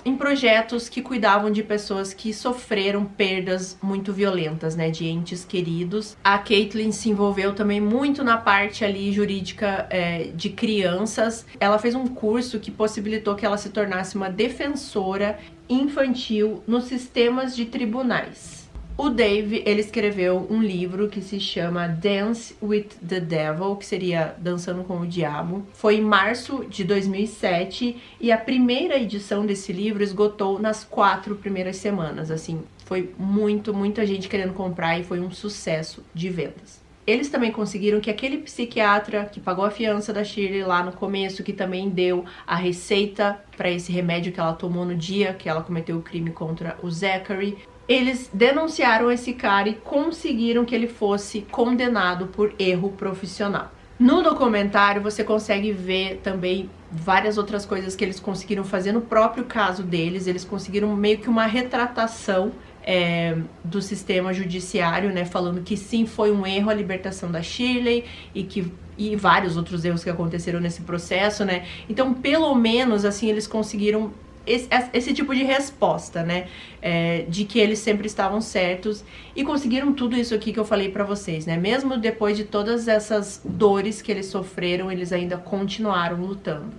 [SPEAKER 1] em projetos que cuidavam de pessoas que sofreram perdas muito violentas, né, de entes queridos. A Caitlyn se envolveu também muito na parte ali jurídica de crianças. Ela fez um curso que possibilitou que ela se tornasse uma defensora infantil nos sistemas de tribunais. O Dave, ele escreveu um livro que se chama Dance with the Devil, que seria Dançando com o Diabo. Foi em março de 2007, e a primeira edição desse livro esgotou nas 4 primeiras semanas. Assim, foi muita gente querendo comprar, e foi um sucesso de vendas. Eles também conseguiram que aquele psiquiatra que pagou a fiança da Shirley lá no começo, que também deu a receita para esse remédio que ela tomou no dia que ela cometeu o crime contra o Zachary, eles denunciaram esse cara e conseguiram que ele fosse condenado por erro profissional. No documentário você consegue ver também várias outras coisas que eles conseguiram fazer no próprio caso deles. Eles conseguiram meio que uma retratação do sistema judiciário, né, falando que sim, foi um erro a libertação da Shirley e vários outros erros que aconteceram nesse processo, né. Então, pelo menos, assim, eles conseguiram esse tipo de resposta, né, de que eles sempre estavam certos, e conseguiram tudo isso aqui que eu falei pra vocês, né, mesmo depois de todas essas dores que eles sofreram, eles ainda continuaram lutando.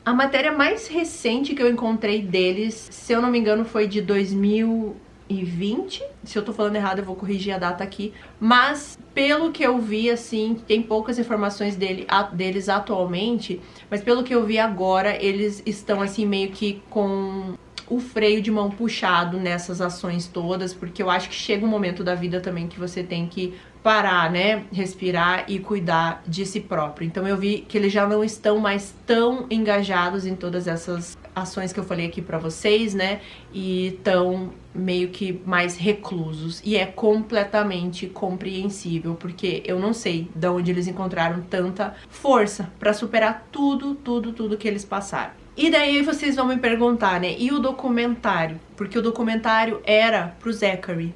[SPEAKER 1] A matéria mais recente que eu encontrei deles, se eu não me engano, foi de 2020. Se eu tô falando errado, eu vou corrigir a data aqui. Mas, pelo que eu vi, assim, tem poucas informações deles atualmente. Mas pelo que eu vi agora, eles estão, assim, meio que com o freio de mão puxado nessas ações todas. Porque eu acho que chega um momento da vida também que você tem que parar, né, respirar e cuidar de si próprio. Então eu vi que eles já não estão mais tão engajados em todas essas ações que eu falei aqui pra vocês, né, e estão meio que mais reclusos. E é completamente compreensível, porque eu não sei de onde eles encontraram tanta força pra superar tudo que eles passaram. E daí vocês vão me perguntar, né, e o documentário? Porque o documentário era pro Zachary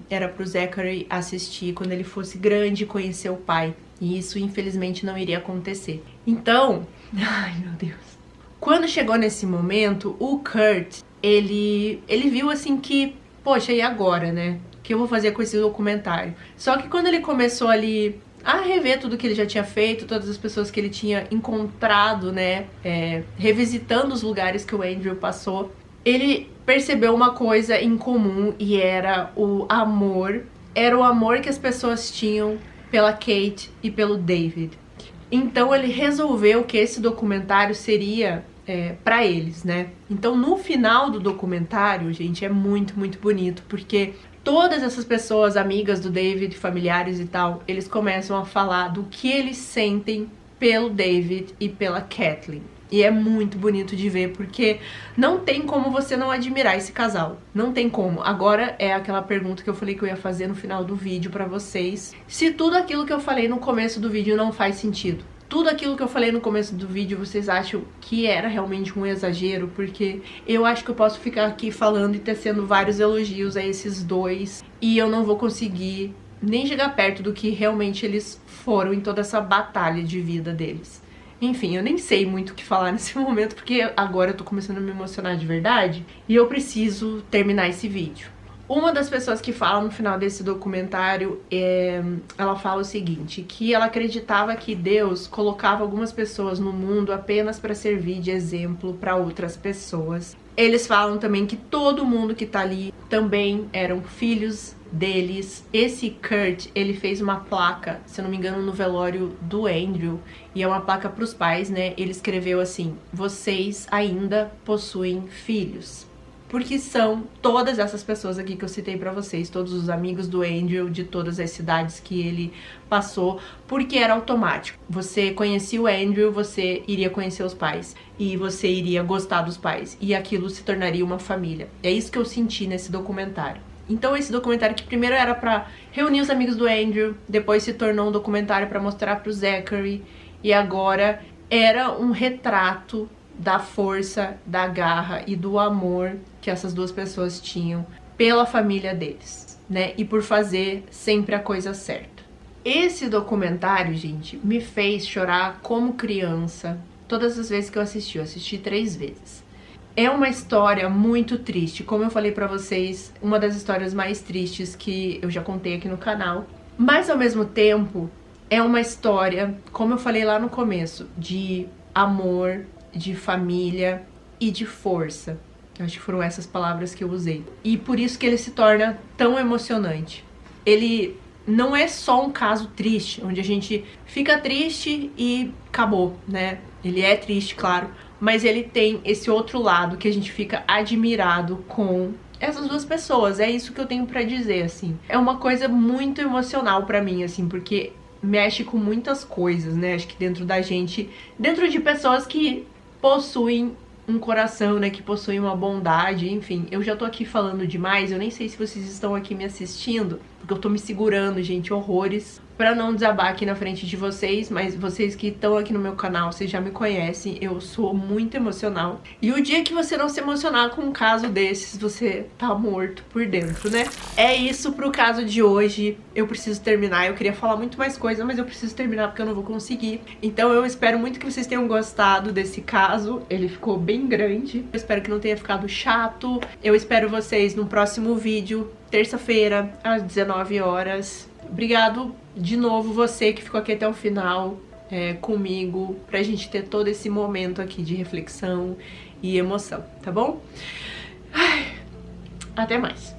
[SPEAKER 1] assistir quando ele fosse grande e conhecer o pai. E isso, infelizmente, não iria acontecer. Então, ai meu Deus. Quando chegou nesse momento, o Kurt, ele viu assim que, poxa, e agora, né? O que eu vou fazer com esse documentário? Só que quando ele começou ali a rever tudo que ele já tinha feito, todas as pessoas que ele tinha encontrado, né, revisitando os lugares que o Andrew passou, ele percebeu uma coisa em comum e era o amor que as pessoas tinham pela Kate e pelo David. Então ele resolveu que esse documentário seria pra eles, né? Então no final do documentário, gente, é muito bonito, porque todas essas pessoas, amigas do David, familiares e tal, eles começam a falar do que eles sentem pelo David e pela Kathleen. E é muito bonito de ver, porque não tem como você não admirar esse casal. Não tem como. Agora é aquela pergunta que eu falei que eu ia fazer no final do vídeo pra vocês. Se tudo aquilo que eu falei no começo do vídeo não faz sentido, tudo aquilo que eu falei no começo do vídeo, vocês acham que era realmente um exagero? Porque eu acho que eu posso ficar aqui falando e tecendo vários elogios a esses dois, e eu não vou conseguir nem chegar perto do que realmente eles foram em toda essa batalha de vida deles. Enfim, eu nem sei muito o que falar nesse momento, porque agora eu tô começando a me emocionar de verdade, e eu preciso terminar esse vídeo. Uma das pessoas que fala no final desse documentário, ela fala o seguinte, que ela acreditava que Deus colocava algumas pessoas no mundo apenas para servir de exemplo para outras pessoas. Eles falam também que todo mundo que tá ali também eram filhos deles. Esse Kurt, ele fez uma placa, se eu não me engano, no velório do Andrew, e é uma placa pros pais, né? Ele escreveu assim: vocês ainda possuem filhos. Porque são todas essas pessoas aqui que eu citei pra vocês, todos os amigos do Andrew, de todas as cidades que ele passou, porque era automático. Você conhecia o Andrew, você iria conhecer os pais, e você iria gostar dos pais, e aquilo se tornaria uma família. É isso que eu senti nesse documentário. Então esse documentário, que primeiro era pra reunir os amigos do Andrew, depois se tornou um documentário pra mostrar pro Zachary, e agora era um retrato da força, da garra e do amor que essas duas pessoas tinham pela família deles, né? E por fazer sempre a coisa certa. Esse documentário, gente, me fez chorar como criança todas as vezes que eu assisti 3 vezes. É uma história muito triste, como eu falei pra vocês, uma das histórias mais tristes que eu já contei aqui no canal. Mas ao mesmo tempo, é uma história, como eu falei lá no começo, de amor, de família e de força. Acho que foram essas palavras que eu usei. E por isso que ele se torna tão emocionante. Ele não é só um caso triste, onde a gente fica triste e acabou, né? Ele é triste, claro, mas ele tem esse outro lado que a gente fica admirado com essas duas pessoas. É isso que eu tenho pra dizer, assim. É uma coisa muito emocional pra mim, assim, porque mexe com muitas coisas, né? Acho que dentro da gente, dentro de pessoas que possuem um coração, né, que possuem uma bondade, enfim. Eu já tô aqui falando demais, eu nem sei se vocês estão aqui me assistindo, porque eu tô me segurando, gente, horrores, pra não desabar aqui na frente de vocês, mas vocês que estão aqui no meu canal, vocês já me conhecem, eu sou muito emocional. E o dia que você não se emocionar com um caso desses, você tá morto por dentro, né? É isso pro caso de hoje. Eu preciso terminar, eu queria falar muito mais coisa, mas eu preciso terminar porque eu não vou conseguir. Então eu espero muito que vocês tenham gostado desse caso, ele ficou bem grande. Eu espero que não tenha ficado chato. Eu espero vocês no próximo vídeo, terça-feira, às 19 horas. Obrigado de novo você que ficou aqui até o final. comigo, pra gente ter todo esse momento aqui de reflexão e emoção, tá bom? Ai, até mais!